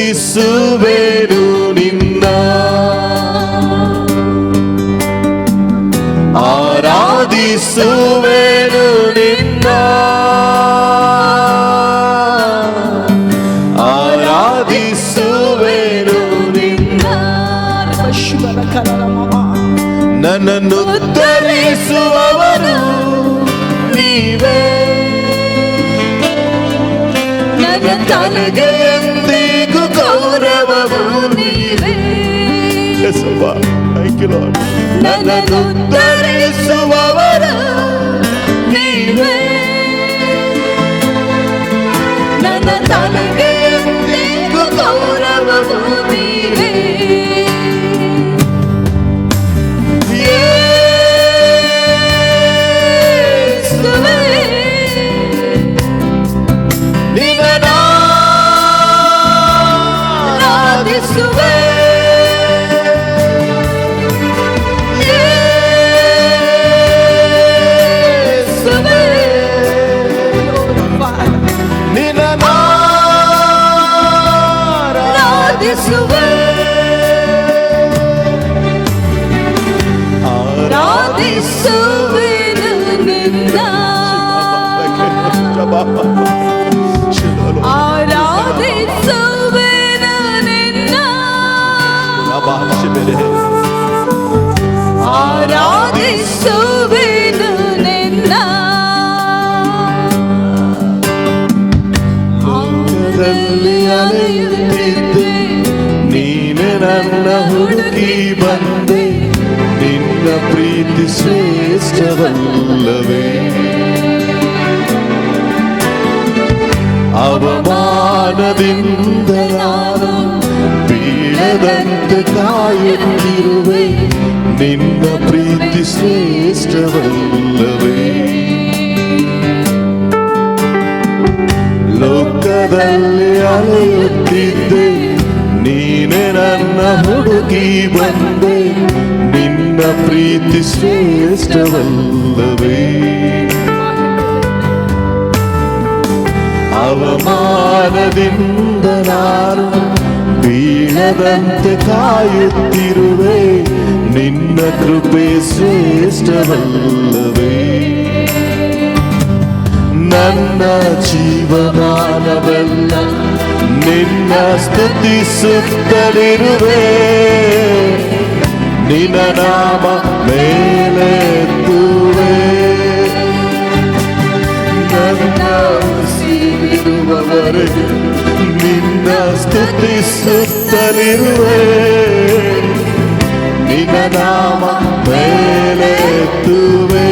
ಆರಾಧಿಸುವೆನು ನಿನ್ನ, ಆರಾಧಿಸುವೆನು ನಿನ್ನ, ಆರಾಧಿಸುವೆನು ನಿನ್ನ. ನನ್ನನ್ನು ಉದ್ಧರಿಸುವವರು ನೀವೇ, ನನ್ನ ತಲೆಗೆ ಎಂದಿಗೂ ಗೌರವವು ನೀವೇ. ನನ್ನನ್ನು ಉದ್ಧರಿಸುವವರು ನೀವೇ, ನನ್ನ ತಲೆಗೆ ಎಂದಿಗೂ ಗೌರವವು ನೀವೇ. ನೀನೆ ನನ್ನ ಹುಡುಕಿ ಬಂದೆ, ನಿನ್ನ ಪ್ರೀತಿ ಶ್ರೇಷ್ಠವಲ್ಲವೇ. ಅವಮಾನದಿಂದ ನಾನು ಬೀಳದಂತೆ ಕಾಯುತ್ತಿರುವೆ, ನಿನ್ನ ಪ್ರೀತಿ ಶ್ರೇಷ್ಠವಲ್ಲವೇ. ಲೋಕದಲ್ಲಿ ಅಲೆಯುತ್ತಿದ್ದೆ, ನೀನೆ ನನ್ನ ಹುಡುಗಿ ಬಂದೆ, ನಿನ್ನ ಪ್ರೀತಿ ಶ್ರೇಷ್ಠವಲ್ಲವೇ. ಅವಮಾನದಿಂದ ನಾನು ಬೀಳದಂತೆ ಕಾಯುತ್ತಿರುವೆ, ನಿನ್ನ ಕೃಪೆ ಶ್ರೇಷ್ಠವಲ್ಲವೇ. ನನ್ನ ಜೀವಮಾನವೆಲ್ಲ ನಿನ್ನ ಸ್ತುತಿಸುತ್ತಲಿರುವೆ, ನಿನ್ನ ನಾಮ ಮೇಲೆತ್ತುವೆ. ನನ್ನ ಉಸಿರಿರುವವರೆಗೆ ನಿನ್ನ ಸ್ತುತಿಸುತ್ತಲಿರುವೆ, ನಿನ್ನ ನಾಮ ಮೇಲೆತ್ತುವೆ.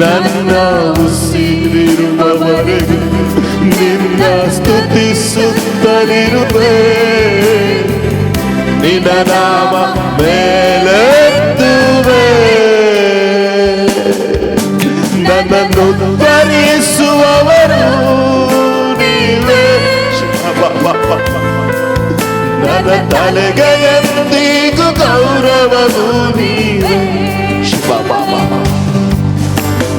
ನನ್ನ ಉಸಿರಿರುವವರೆಗೆ ನಿನ್ನ ಸ್ತುತಿಸುತ್ತಲಿರುವೆ, ನಿನ್ನ ನಾಮ ಮೇಲೆತ್ತುವೆ. ನನ್ನನ್ನು ಉದ್ಧರಿಸುವವರು ನೀವೇ, ನನ್ನ ತಲೆಗೆ ಎಂದಿಗೂ ಗೌರವವು ನೀವೇ.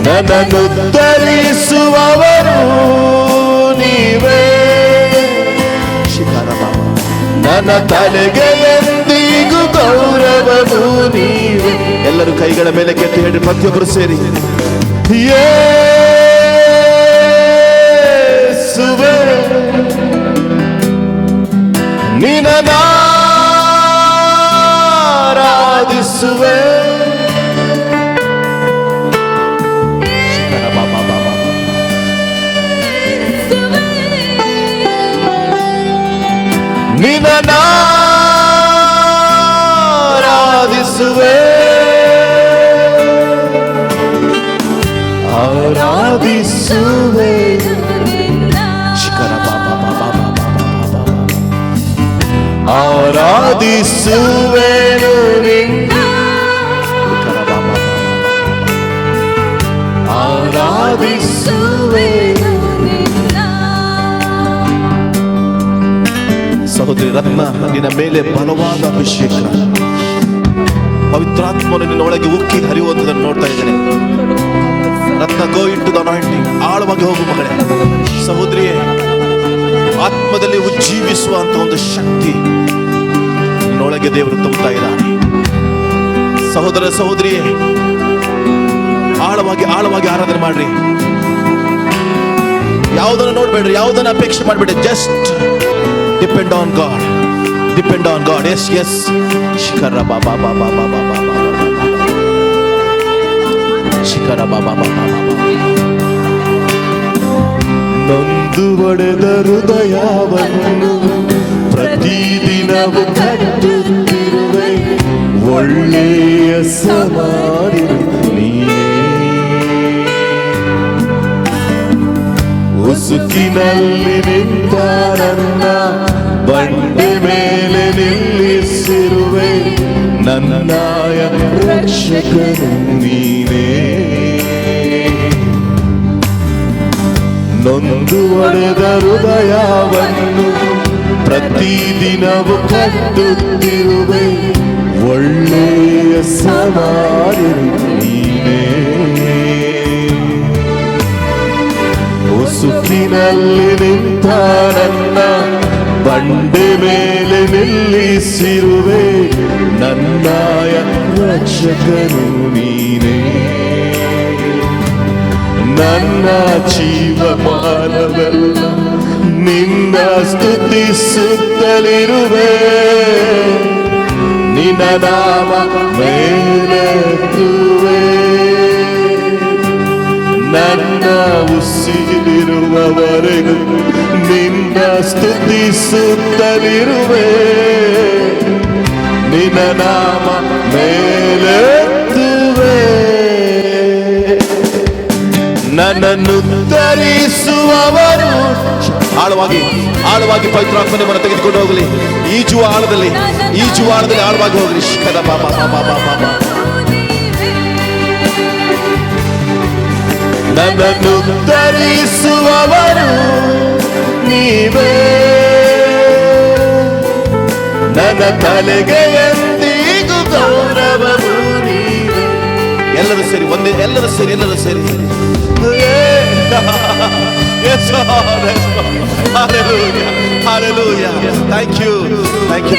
ನನ್ನನ್ನು ಉದ್ಧರಿಸುವವರು ನೀವೇ, ನನ್ನ ತಲೆಗೆ ಎಂದಿಗೂ ಗೌರವವು ನೀವೇ. ಎಲ್ಲರೂ ಕೈಗಳ ಮೇಲೆ ಕೆತ್ತಿ ಹೇಳಿ, ಪ್ರತಿಯೊಬ್ಬರು ಸೇರಿ ಯೇಸುವೇ, ನಿನ್ನನ್ನು ಆರಾಧಿಸುವೆ. ನಿನ್ನನ್ನು ಆರಾಧಿಸುವೆ, ಆರಾಧಿಸುವೆ. ಆರಾಧಿಸುವೆನು ನಿನ್ನ, ಆರಾಧಿಸುವೆ. ಸಹೋದರಿ ರತ್ನ, ನಿನ್ನ ಮೇಲೆ ಬಲವಾದ ಅಭಿಷೇಕ, ಪವಿತ್ರಾತ್ಮನು ನಿನ್ನ ಒಳಗೆ ಉಕ್ಕಿ ಹರಿಯುವುದನ್ನು ನೋಡ್ತಾ ಇದ್ದೇನೆ. ರತ್ನ, ಗೋ ಇಂಟು ದ ಅನಾಯಿಂಟಿಂಗ್. ಆಳವಾಗಿ ಹೋಗು ಮಗಳೇ. ಸಹೋದರಿಯೇ, ಆತ್ಮದಲ್ಲಿ ಉಜ್ಜೀವಿಸುವಂತ ಒಂದು ಶಕ್ತಿ ನಿನ್ನೊಳಗೆ ದೇವರು ತುಂಬುತ್ತಾ ಇದ್ದಾನೆ. ಸಹೋದರ ಸಹೋದರಿಯೇ, ಆಳವಾಗಿ ಆಳವಾಗಿ ಆರಾಧನೆ ಮಾಡ್ರಿ. ಯಾವುದನ್ನು ನೋಡ್ಬೇಡ್ರಿ, ಯಾವುದನ್ನು ಅಪೇಕ್ಷೆ ಮಾಡ್ಬೇಡ್ರಿ. Just depend on God, depend on God. ಎಸ್ ಎಸ್ ಶಿಖರ ಬಾಬಾ ಬಾಬಾ ಬಾಬಾ ಬಾಬಾ ಶಿಖರ ಬಾಬಾ ಬಾಬಾ ಬಾಬಾ. ನೊಂದು ಒಡೆದ ಹೃದಯವನ್ನು ಪ್ರತಿದಿನವೂ ಕಟ್ಟುತ್ತಿರುವೆ, ಒಳ್ಳೆಯ ಸಮಾಧಿ ನೀನೇ. ಉಸುಕಿನಲ್ಲಿ ನಿಂತ ನನ್ನ ಬಂಡೆ ಮೇಲೆ ನಿಲ್ಲಿಸಿರುವೆ, ನನ್ನಯ ರಕ್ಷಕನು ನೀನೇ. ನೊಂದು ಒಡೆದ ಹೃದಯವನ್ನು ಪ್ರತಿದಿನವೂ ಕಟ್ಟುತ್ತಿರುವೆ, ಒಳ್ಳೆಯ ಸಮಾಧಿ ನೀನೇ. ಉಸುಕಿನಲ್ಲಿ ನಿಂತ ನನ್ನ ಬಂಡೆ ಮೇಲೆ ನಿಲ್ಲಿಸಿರುವೆ, ನನ್ನಯ ರಕ್ಷಕನು ನೀನೇ. ನನ್ನ ಜೀವಮಾನವೆಲ್ಲ ನಿನ್ನ ಸ್ತುತಿಸುತ್ತಲಿರುವೆ, ನಿನ್ನ ನಾಮ ಮೇಲೆತ್ತುವೆ. ನನ್ನ ಉಸಿರಿರುವವರೆಗೂ ನಿನ್ನ ಸ್ತುತಿಸುತ್ತಲಿರುವೆ, ನಿನ್ನ ನಾಮ ಮೇಲೆತ್ತುವೆ. ನನ್ನನ್ನು ಧರಿಸುವವರು ಆಳವಾಗಿ ಆಳವಾಗಿ ಪವಿತ್ರಾತ್ಮನೆ ಮನ ತೆಗೆದುಕೊಂಡು ಹೋಗಲಿ. ಈಜುವ ಆಳದಲ್ಲಿ ಆಳವಾಗಿ ಹೋಗಲಿ. ಶಿಖರ ಬಾಬಾ ಬಾಬಾ ಬಾಬಾ. ನನ್ನನ್ನು ಧರಿಸುವವರು ನೀವೇ, ನನ್ನ ತಲೆಗೆ ಎಂದಿಗೂ ಗೌರವವು ನೀವೇ. ಎಲ್ಲರೂ ಸೇರಿ ಒಂದೇ, ಎಲ್ಲರೂ ಸೇರಿ Hallelujah, hallelujah. Thank you, thank you.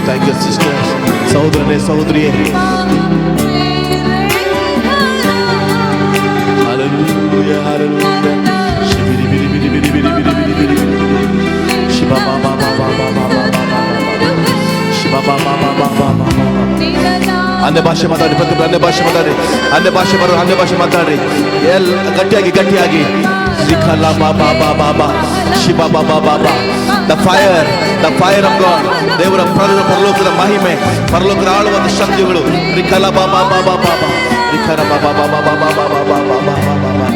Thank you, sisters. ಸಹೋದರನೇ, ಸಹೋದರಿಯೇ, hallelujah, hallelujah. Shibiri biri biri biri biri biri biri biri. Shiba ba ba ba ba ba ba ba ba. Shiba ba ba ba ba ba ba ba. अन्य भाषೆ ಮಾತಾಡಿ, ಪ್ರತಿ अन्य ಭಾಷೆ ಮಾತಾಡಿ, अन्य ಭಾಷೆ ಬರೋ, अन्य ಭಾಷೆ ಮಾತಾಡಿ. ಗಟ್ಟಿಯಾಗಿ ಶಿಖಲ ಬಾ ಬಾ ಬಾ ಬಾ ಬಾ. ಶಿಬಾ ಬಾಬಾ ಬಾಬಾ ದ ಫೈರ್ ಆಫ್ ಗಾಡ್. ದೇವರ ಪರಲೋಕದ ಮಹಿಮೆ, ಪರಲೋಕದ ಆಳುವಂತ ಶಕ್ತಿಗಳು. ರಿಕಲ ಬಾಬಾ ಬಾಬಾ ಬಾಬಾ ರಿಕರ ಬಾಬಾ ಬಾಬಾ ಬಾಬಾ ಬಾಬಾ ಬಾಬಾ ಬಾಬಾ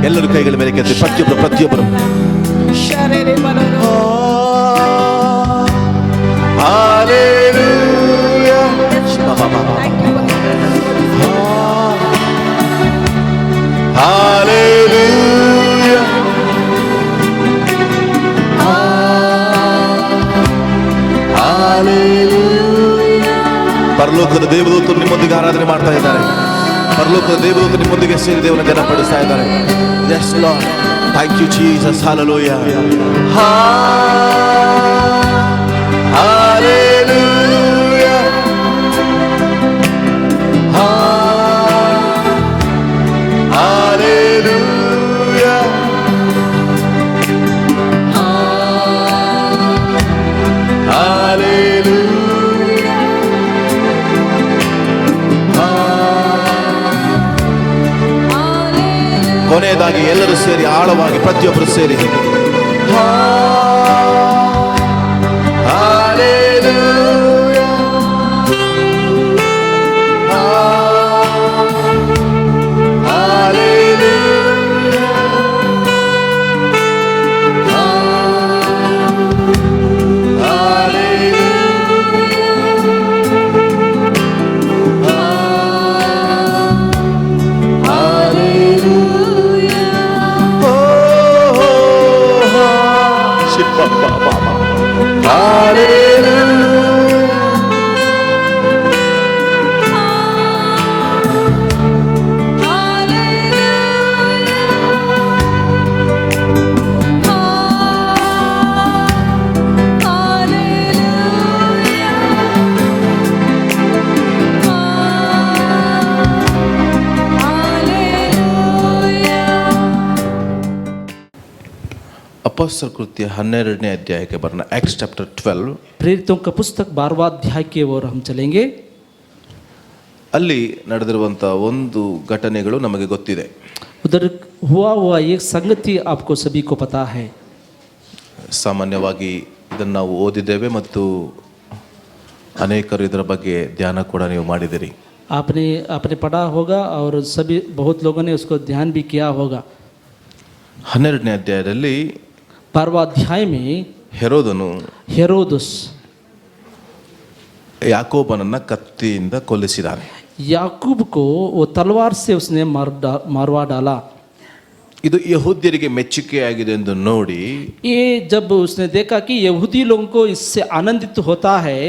ಎಲ್ಲರೂ ಕೈಗಳ ಮೇಲೆ ಕೆತ್ತಿ ಪ್ರತಿಯೊಬ್ಬರು ಪರಲೋಕದ ದೇವದೂತರು ನಿಮ್ಮೊಂದಿಗೆ ಆರಾಧನೆ ಮಾಡ್ತಾ ಇದ್ದಾರೆ. ಪರಲೋಕದ ದೇವದೂತರು ನಿಮ್ಮೊಂದಿಗೆ ಸೇರಿ ದೇವರನ್ನು ಘನಪಡಿಸ್ತಾ ಇದ್ದಾರೆ. Yes Lord, thank you Jesus, hallelujah, hallelujah, hallelujah, hallelujah. ಕೊನೆಯದಾಗಿ ಎಲ್ಲರೂ ಸೇರಿ ಆಳವಾಗಿ ಪ್ರತಿಯೊಬ್ಬರು ಸೇರಿ ಅಪೊಸ್ತಲರ ಕೃತ್ಯ 12ನೇ ಅಧ್ಯಾಯಕ್ಕೆ ಬರೋಣ. Acts chapter 12. प्रेरितों का पुस्तक 12वां अध्याय की ओर हम चलेंगे. ಅಲ್ಲಿ ನಡೆದಿರುವಂತ ಒಂದು ಘಟನೆಗಳು ನಮಗೆ ಗೊತ್ತಿದೆ. उधर हुआ एक संगति आपको सभी को पता है. ಸಾಮಾನ್ಯವಾಗಿ ಇದನ್ನು ನಾವು ಓದಿದ್ದೇವೆ ಮತ್ತು ಅನೇಕರು ಇದರ ಬಗ್ಗೆ ಧ್ಯಾನ ಕೂಡ ನೀವು ಮಾಡಿದಿರಿ. आपने पढ़ा होगा और सभी बहुत लोगों ने उसको ध्यान भी किया होगा. 12ನೇ ಅಧ್ಯಾಯದಲ್ಲಿ 12वां अध्याय में हेरोदस ಯಾಕೋಬನನ್ನ ಕತ್ತಿಯಿಂದ ಕೊಲ್ಲಿಸಿದ್ದಾನೆ. याकूब को वो तलवार से उसने मारवा डाला. ಇದು ಯಹೂದ್ಯರಿಗೆ ಮೆಚ್ಚುಗೆಯಾಗಿದೆ ಎಂದು ನೋಡಿ ये जब उसने देखा कि यहूदी लोगों को इससे आनंदित होता है,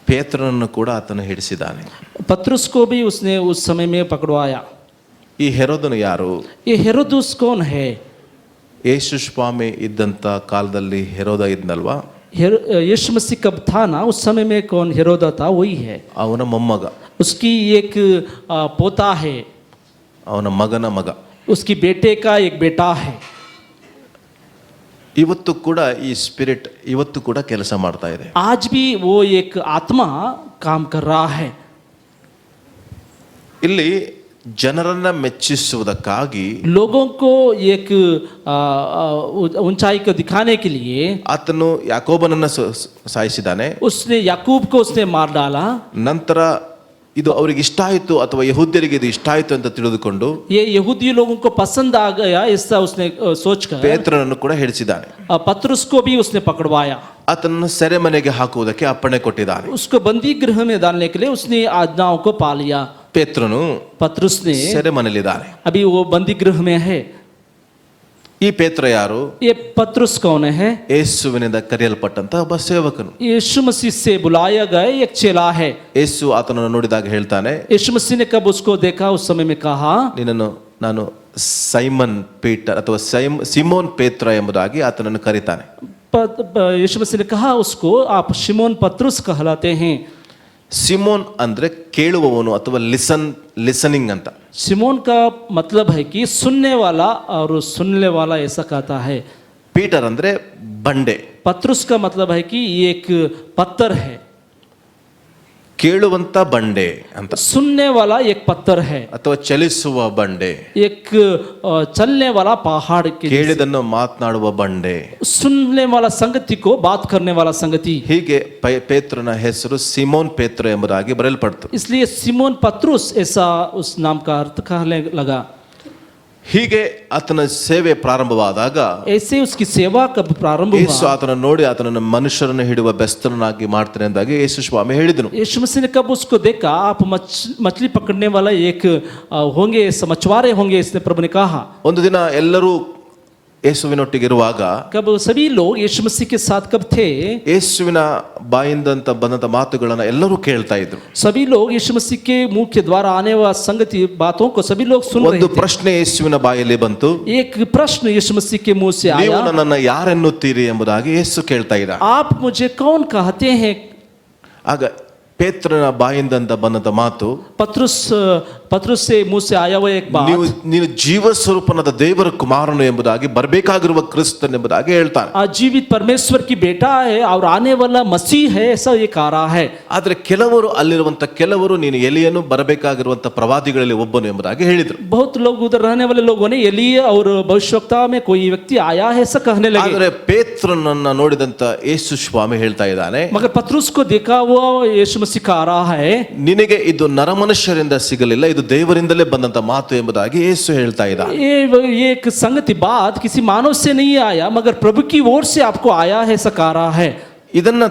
ಪೇತ್ರನನ್ನು ಕೂಡ ಆತನು ಹಿಡಿಸಿದ್ದಾನೆ. पतरस को भी उसने उस समय में पकड़वाया. ಈ ಹೆರೋದನು ಯಾರು? ये हेरोदस कौन है? ಯೇಸು ಸ್ವಾಮಿ ಇದ್ದಂತ ಕಾಲದಲ್ಲಿ ಹೆರೋದ ಇದ್ನಲ್ವಾ? यीशु मसीह कब था ना, उस समय में कौन हेरोदा था? वही है. ಅವನ ಮೊಮ್ಮಗ, उसकी एक पोता है, ಅವನ ಮಗನ ಮಗ, उसकी बेटे का एक बेटा है. ಇವತ್ತು ಕೂಡ ಈ ಸ್ಪಿರಿಟ್ ಇವತ್ತು ಕೂಡ ಕೆಲಸ ಮಾಡ್ತಾ ಇದೆ. आज भी वो एक आत्मा काम कर रहा है. ಇಲ್ಲಿ ಜನರನ್ನ ಮೆಚ್ಚಿಸುವುದಕ್ಕಾಗಿ लोगों को एक ऊंचाई को दिखाने के लिए ಆತನು ಯಾಕೋಬನನ್ನ ಸಾಯಿಸಿದ್ದಾನೆ. उसने याकूब को उसने मार डाला. ನಂತರ ಇದು ಅವರಿಗೆ ಇಷ್ಟ ಆಯಿತು ಅಥವಾ ಯಹೂದ್ಯರಿಗೆ ಇದು ಇಷ್ಟ ಆಯಿತು ಅಂತ ತಿಳಿದುಕೊಂಡು ये यहूदी लोगों को पसंद आ गया ऐसा उसने सोचकर ಪೇತ್ರನನ್ನು ಕೂಡ ಹಿಡಿಸಿದ್ದಾನೆ. पतरस को भी उसने पकड़वाया. ಆತನನ್ನು ಸೆರೆಮನೆಗೆ ಹಾಕುವುದಕ್ಕೆ ಅಪ್ಪಣೆ ಕೊಟ್ಟಿದ್ದಾನೆ. उसको बंदी गृह में डालने के लिए उसने आज्ञाओं को पा लिया. ಪೇತ್ರನು पतरस ने ಸೆರೆಮನೆಯಲ್ಲಿದ್ದಾನೆ. अभी वो बंदी गृह में है. ಈ ಪೇತ್ರ ಯಾರು? ये पतरस कौन है? ಯೇಸುವಿನಿಂದ ಕರೆಯಲ್ಪಟ್ಟಂತ ಒಬ್ಬ ಸೇವಕನು. यीशु मसीह से बुलाया गया एक चेला है. ಯೇಸು ಆತನನ್ನು ನೋಡಿದಾಗ ಹೇಳ್ತಾನೆ, यीशु मसीह ने कब उसको देखा, उस समय में कहा, ನಿನ್ನನ್ನು ನಾನು ಸೈಮನ್ ಪೀಟರ್ ಅಥವಾ ಸಿಮೋನ್ ಪೇತ್ರ ಎಂಬುದಾಗಿ ಆತನನ್ನು ಕರೀತಾನೆ. यीशु मसीह ने कहा उसको, आप शिमोन पतरस कहलाते हैं. ಸಿಮೋನ್ ಅಂದ್ರೆ ಕೇಳುವವನು ಅಥವಾ ಲಿಸನಿಂಗ್ ಅಂತ. सिमोन का मतलब है कि सुनने वाला और सुनने वाला ऐसा कहता है. ಪೀಟರ್ ಅಂದ್ರೆ ಬಂಡೆ. पत्रुस का मतलब है कि ये एक पत्थर है. ಕೇಳುವಂತ ಬಂಡೆ ಅಂತ, सुनने वाला एक पत्थर है, ಅಥವಾ ಚಲಿಸುವ ಬಂಡೆ, एक चलने वाला पहाड़ के जैसे. ಕೇಳಿದನ್ನು ಮಾತನಾಡುವ ಬಂಡೆ. सुनने वाला संगति को बात करने वाला संगति. ಹೀಗೆ ಪೇತ್ರನ ಹೆಸರು ಸಿಮೋನ್ ಪೇತ್ರ ಎಂಬುದಾಗಿ ಬರೆಯಲ್ಪಡ್ತು. इसलिए सिमोन पत्रुस ऐसा उस नाम का अर्थ कहने लगा. ಹೀಗೆ ಆತನ ಸೇವೆ ಪ್ರಾರಂಭವಾದಾಗ ऐसे उसकी सेवा कब प्रारंभ ಯೇಸು हुआ. ಆತನನ್ನು ನೋಡಿ ಆತನನ್ನು ಮನುಷ್ಯರನ್ನು ಹಿಡುವ ಬೆಸ್ತರನ್ನಾಗಿ ಮಾಡ್ತಾನೆ ಎಂದಾಗಿ ಯೇಸು ಸ್ವಾಮಿ ಹೇಳಿದನು. यीशु मसीह ने कब उसको देखा, आप मछली पकड़ने वाला एक होंगे, मछुआरे होंगे, इसने प्रभु ने कहा. ಒಂದು ದಿನ ಎಲ್ಲರೂ ಯೇಸುವಿನೊಟ್ಟಿಗಿರುವಾಗ कब सभी लोग यीशु मसीह के साथ कब थे, ಯೇಸುವಿನ ಬಾಯಿಂದಂತ ಬಂದಂತ ಮಾತುಗಳನ್ನ ಎಲ್ಲರೂ ಕೇಳ್ತಾ ಇದ್ರು. सभी लोग यीशु मसीह के मुंह के द्वारा आने वाला संगति बातों को सभी लोग सुन रहे ಒಂದು थे. ಪ್ರಶ್ನೆ ಯೇಸುವಿನ ಬಾಯಲ್ಲಿ ಬಂತು. एक प्रश्न यीशु मसीह के मुंह से ನೀವು आया, ನನ್ನನ್ನು ಯಾರೆನ್ನುತ್ತೀರಿ ಎಂಬುದಾಗಿ ಯೇಸು ಕೇಳ್ತಾ ಇದ್ದ. आप मुझे कौन कहते हैं. ಆಗ ಪೇತ್ರನ ಬಾಯಿಂದಂತ ಬಂದಂತ ಮಾತು, पत्रुस से मुंह से आया हुआ एक बात, ನೀನು ಜೀವ ಸ್ವರೂಪನಾದ ದೇವರ ಕುಮಾರನು ಎಂಬುದಾಗಿ ಬರಬೇಕಾಗಿರುವ ಕ್ರಿಸ್ತನ್ ಎಂಬುದಾಗಿ ಹೇಳ್ತಾನೆ. जीवित परमेश्वर की बेटा है और आने वाला मसीह है, ऐसा ये कह रहा है. ಆದ್ರೆ ಕೆಲವರು ನೀನು ಎಲಿಯನು ಬರಬೇಕಾಗಿರುವಂತ ಪ್ರವಾದಿಗಳಲ್ಲಿ ಒಬ್ಬನು ಎಂಬುದಾಗಿ ಹೇಳಿದ್ರು. बहुत लोग उधर रहने वाले लोगों ने एलिया और भविष्यवक्ता में कोई व्यक्ति आया है ऐसा कहने लगे. ಆದ್ರೆ ಪೇತ್ರನನ್ನ ನೋಡಿದಂತ ಯೇಸು ಸ್ವಾಮಿ ಹೇಳ್ತಾ ಇದ್ದಾನೆ, मगर पत्रुस को देखा हुआ यीशु मसीह कह रहा है, ನಿನಗೆ ಇದು ನರಮನುಷ್ಯರಿಂದ ಸಿಗಲಿಲ್ಲ, ಇದು ದೇವರಿಂದಲೇ ಬಂದಂತ ಮಾತು ಎಂಬುದಾಗಿ ಯೇಸು ಹೇಳ್ತಾ ಇದ್ದಾನೆ. ये एक संगति बात किसी मानव से नहीं आया मगर प्रभु की ओर से आपको आया है ऐसा कह रहा है. ಇದನ್ನ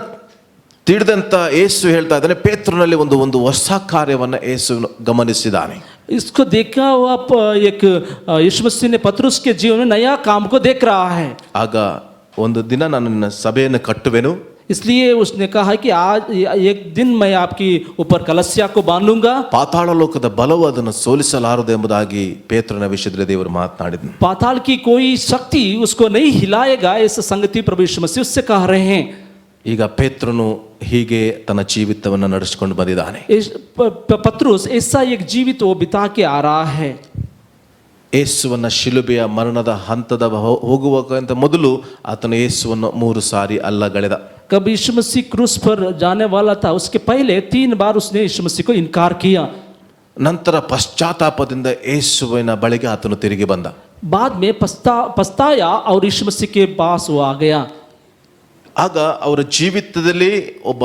ತಿಳಿದಂತ ಯೇಸು ಹೇಳ್ತಾ ಇದ್ದಾನೆ, ಪೇತ್ರನಲ್ಲಿ ಒಂದು ಹೊಸ ಕಾರ್ಯವನ್ನ ಯೇಸು ಗಮನಿಸಿದ್ದಾನೆ. इसको देखा हुआ एक यीशु मसीह ने पत्रुस के जीवन में नया काम को देख रहा है. ಆಗ ಒಂದು ದಿನ ನಾನು ನಿನ್ನ ಸಭೆಯನ್ನು ಕಟ್ಟುವೆನು, इसलिए उसने कहा कि आज एक दिन मैं आपकी ऊपर कलस्या को बांध लूंगा. ಪಾತಾಳ ಲೋಕದ ಬಲವು ಅದನ್ನು ಸೋಲಿಸಲಾರದು ಎಂಬುದಾಗಿ ಪೇತ್ರನ ವಿಷಯದಲ್ಲಿ ದೇವರು ಮಾತನಾಡಿದನು. पाताल की कोई शक्ति उसको नहीं हिलाएगा, ऐसा संगति प्रभु यीशु मसीह उससे कह रहे हैं. ಈಗ ಪೇತ್ರನು ಹೀಗೆ ತನ್ನ ಜೀವಿತವನ್ನು ನಡೆಸಿಕೊಂಡು ಬಂದಿದ್ದಾನೆ. पत्रुस ऐसा एक जीवित वो बिता के आ रहा है. ಯೇಸುವನ್ನ ಶಿಲುಬೆಯ ಮರಣದ ಹಂತದ ಹೋಗುವಕ್ಕಿಂತ ಮೊದಲು ಆತನು ಯೇಸುವನ್ನು 3 ಸಾರಿ ಅಲ್ಲಗಳೆದ. कब यीशु मसीह क्रूस पर जाने वाला था उसके पहले 3 बार उसने यीशु मसीह को इनकार किया. ನಂತರ ಪಶ್ಚಾತ್ತಾಪದಿಂದ ಯೇಸುವಿನ ಬಳಿಗೆ ಆತನು ತಿರುಗಿ ಬಂದ. बाद में पछताया और यीशु मसीह के पास वो आ गया. ಆಗ ಅವರ ಜೀವಿತದಲ್ಲಿ ಒಬ್ಬ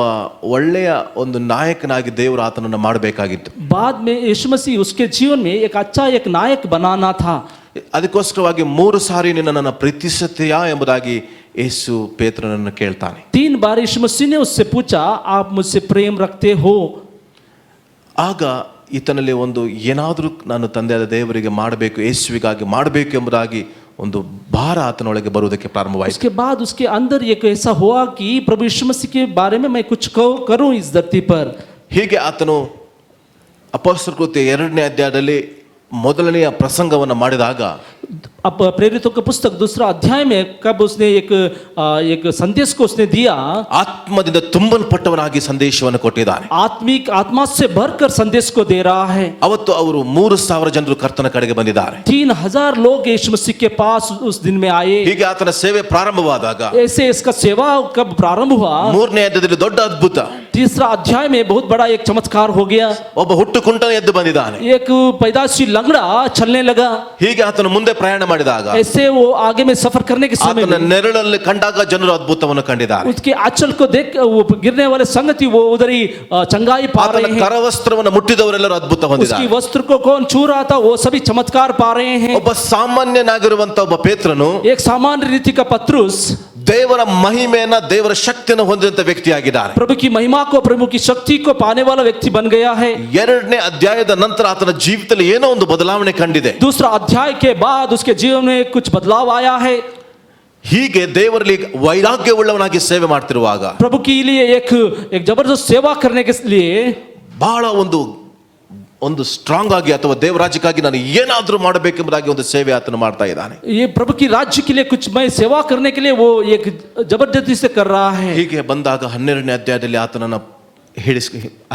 ಒಳ್ಳೆಯ ಒಂದು ನಾಯಕನಾಗಿ ದೇವರು ಆತನನ್ನು ಮಾಡಬೇಕಾಗಿತ್ತು. बाद में यीशु मसीह उसके जीवन में एक अच्छा एक नायक बनाना था. ಅದಕ್ಕೋಸ್ಕರವಾಗಿ 3 ಸಾರಿ ನಿನ್ನನ್ನು ಪ್ರೀತಿಸುತ್ತೀಯಾ ಎಂಬುದಾಗಿ ಯೇಸು ಪೇತ್ರನನ್ನು ಕೇಳ್ತಾನೆ. 3 बार यीशु मसीह ने उससे पूछा, आप मुझसे प्रेम रखते हो. ಆಗ ಈತನಲ್ಲಿ ಒಂದು ಏನಾದರೂ ನಾನು ತಂದೆಯಾದ ದೇವರಿಗೆ ಮಾಡಬೇಕು, ಯೇಸುವಿಗಾಗಿ ಮಾಡಬೇಕು ಎಂಬುದಾಗಿ ಒಂದು ಭಾರ ಆತನೊಳಗೆ ಬರುವುದಕ್ಕೆ ಪ್ರಾರಂಭವಾಯಿತು. उसके बाद उसके अंदर एक ऐसा हुआ कि प्रभु यीशु मसीह के बारे में मैं कुछ करूं इस धरती पर. ಹೀಗೆ ಆತನು ಅಪೊಸ್ತಲರ ಕೃತ್ಯ 2ನೇ ಅಧ್ಯಾಯದಲ್ಲಿ ಮೊದಲನೆಯ ಪ್ರಸಂಗವನ್ನು ಮಾಡಿದಾಗ, अब प्रेरितों का पुस्तक 2 अध्याय में कब उसने एक संदेश को उसने दिया, ಆತ್ಮದಿಂದ ತುಂಬಲ್ಪಟ್ಟವನಾಗಿ ಸಂದೇಶವನ್ನು ಕೊಟ್ಟಿದ್ದಾನೆ. आत्मिक आत्मा से भरकर संदेश को दे रहा है. ಅವತ್ತು ಅವರು 3,000 ಜನರು ಕರ್ತನ ಕಡೆಗೆ ಬಂದಿದ್ದಾರೆ. 3,000 लोग यीशु मसीह के पास उस दिन में आए. ಹೀಗೆ ಆತನ ಸೇವೆ ಪ್ರಾರಂಭವಾದಾಗ ऐसे इसका सेवा कब प्रारंभ हुआ, 3ನೇ ಅಧ್ಯಾಯದಲ್ಲಿ ದೊಡ್ಡ ಅದ್ಭುತ. 3 अध्याय में बहुत बड़ा एक चमत्कार हो गया. ಒಬ್ಬ ಹುಟ್ಟು ಕುಂಟನ ಎದ್ದು ಬಂದಿದ್ದಾನೆ. एक पैदाशी लंगड़ा चलने लगा. ಹೀಗೆ ಆತನು ಮುಂದೆ ಪ್ರಯಾಣ ಮಾಡಿದಾಗ ऐसे वो आगे में सफर करने के समय ಆತನ ನೆರಳಲ್ಲಿ ಕಂಡಾಗ ಜನರು ಅದ್ಭುತವನ್ನು ಕಂಡಿದ್ದಾರೆ. उसके आंचल को देख वो गिरने वाले संगति वो उधर ही चंगाई पा रहे ಆತನ हैं. ಕರವಸ್ತ್ರವನ್ನು ಮುಟ್ಟಿದವರೆಲ್ಲರೂ ಅದ್ಭುತ उसकी ಹೊಂದಿದ್ದಾರೆ. वस्त्र को कौन छू रहा था वो सभी चमत्कार पा रहे हैं. ಒಬ್ಬ ಸಾಮಾನ್ಯನಾಗಿರುವಂತ ಒಬ್ಬ ಪೇತ್ರನು एक सामान्य रीति का पत्रुस ದೇವರ ಮಹಿಮೆಯನ್ನ ದೇವರ ಶಕ್ತಿಯನ್ನು ಹೊಂದಿದಂತ ವ್ಯಕ್ತಿಯಾಗಿದ್ದಾರೆ. प्रभु की महिमा को प्रभु की शक्ति को पाने वाला व्यक्ति बन गया है. 2ನೇ ಅಧ್ಯಾಯದ ನಂತರ ಆತನ ಜೀವಿತದಲ್ಲಿ ಏನೋ ಒಂದು ಬದಲಾವಣೆ ಕಂಡಿದೆ. 2 अध्याय के बाद उसके जीवन में कुछ बदलाव आया है. ಹೀಗೆ ದೇವರಲ್ಲಿ ವೈರಾಗ್ಯವುಳ್ಳವನಾಗಿ ಸೇವೆ ಮಾಡ್ತಿರುವಾಗ प्रभु के लिए एक जबरदस्त सेवा करने के लिए ಬಹಳ ಒಂದು ಸ್ಟ್ರಾಂಗ್ ಆಗಿ ಅಥವಾ ದೇವರಾಜ್ಯಕ್ಕಾಗಿ ನಾನು ಏನಾದರೂ ಮಾಡಬೇಕೆಂಬುದಾಗಿ ಒಂದು ಸೇವೆ ಆತನು ಮಾಡ್ತಾ ಇದ್ದಾನೆ. ये प्रभु की राज्य के लिए कुछ मैं सेवा करने के लिए वो एक जबरदस्ती से कर रहा है. ಹೀಗೆ ಬಂದಾಗ 12ನೇ ಅಧ್ಯಾಯದಲ್ಲಿ ಆತನನ್ನ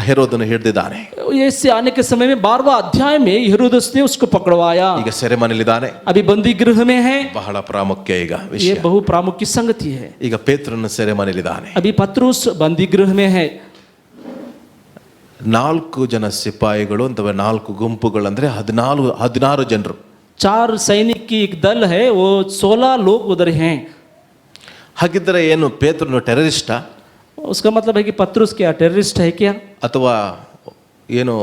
ಹೆರೋದನು ಹಿಡಿದಿದ್ದಾನೆ. ऐसे आने के समय में 12वां अध्याय में हेरोदेस ने उसको पकड़वाया. ಈಗ ಸೆರೆಮನೆಯಲ್ಲಿದ್ದಾನೆ. अभी बंदी गृह में है. ಬಹಳ ಪ್ರಾಮುಖ್ಯ ಈಗ ये ವಿಷಯ. बहु प्रामुख्य संगति है. ಈಗ ಪೇತ್ರನ ಸೆರೆಮನೆಯಲ್ಲಿದ್ದಾನೆ. अभी पत्रुस बंदी गृह में है. 4 ಜನ ಸಿಪಾಯಿಗಳು ಅಥವಾ 4 ಗುಂಪುಗಳಂದ್ರೆ 16 ಜನರು. 4 सैनिक की एक दल है, वो 16 लोग उधर हैं. ಹಾಗಿದ್ದರೆ ಏನು ಪೇತ್ರನು ಟೆರರಿಸ್ಟಾ उसका मतलब है कि पत्रुस क्या टेररिस्ट है क्या? ಅಥವಾ ಏನು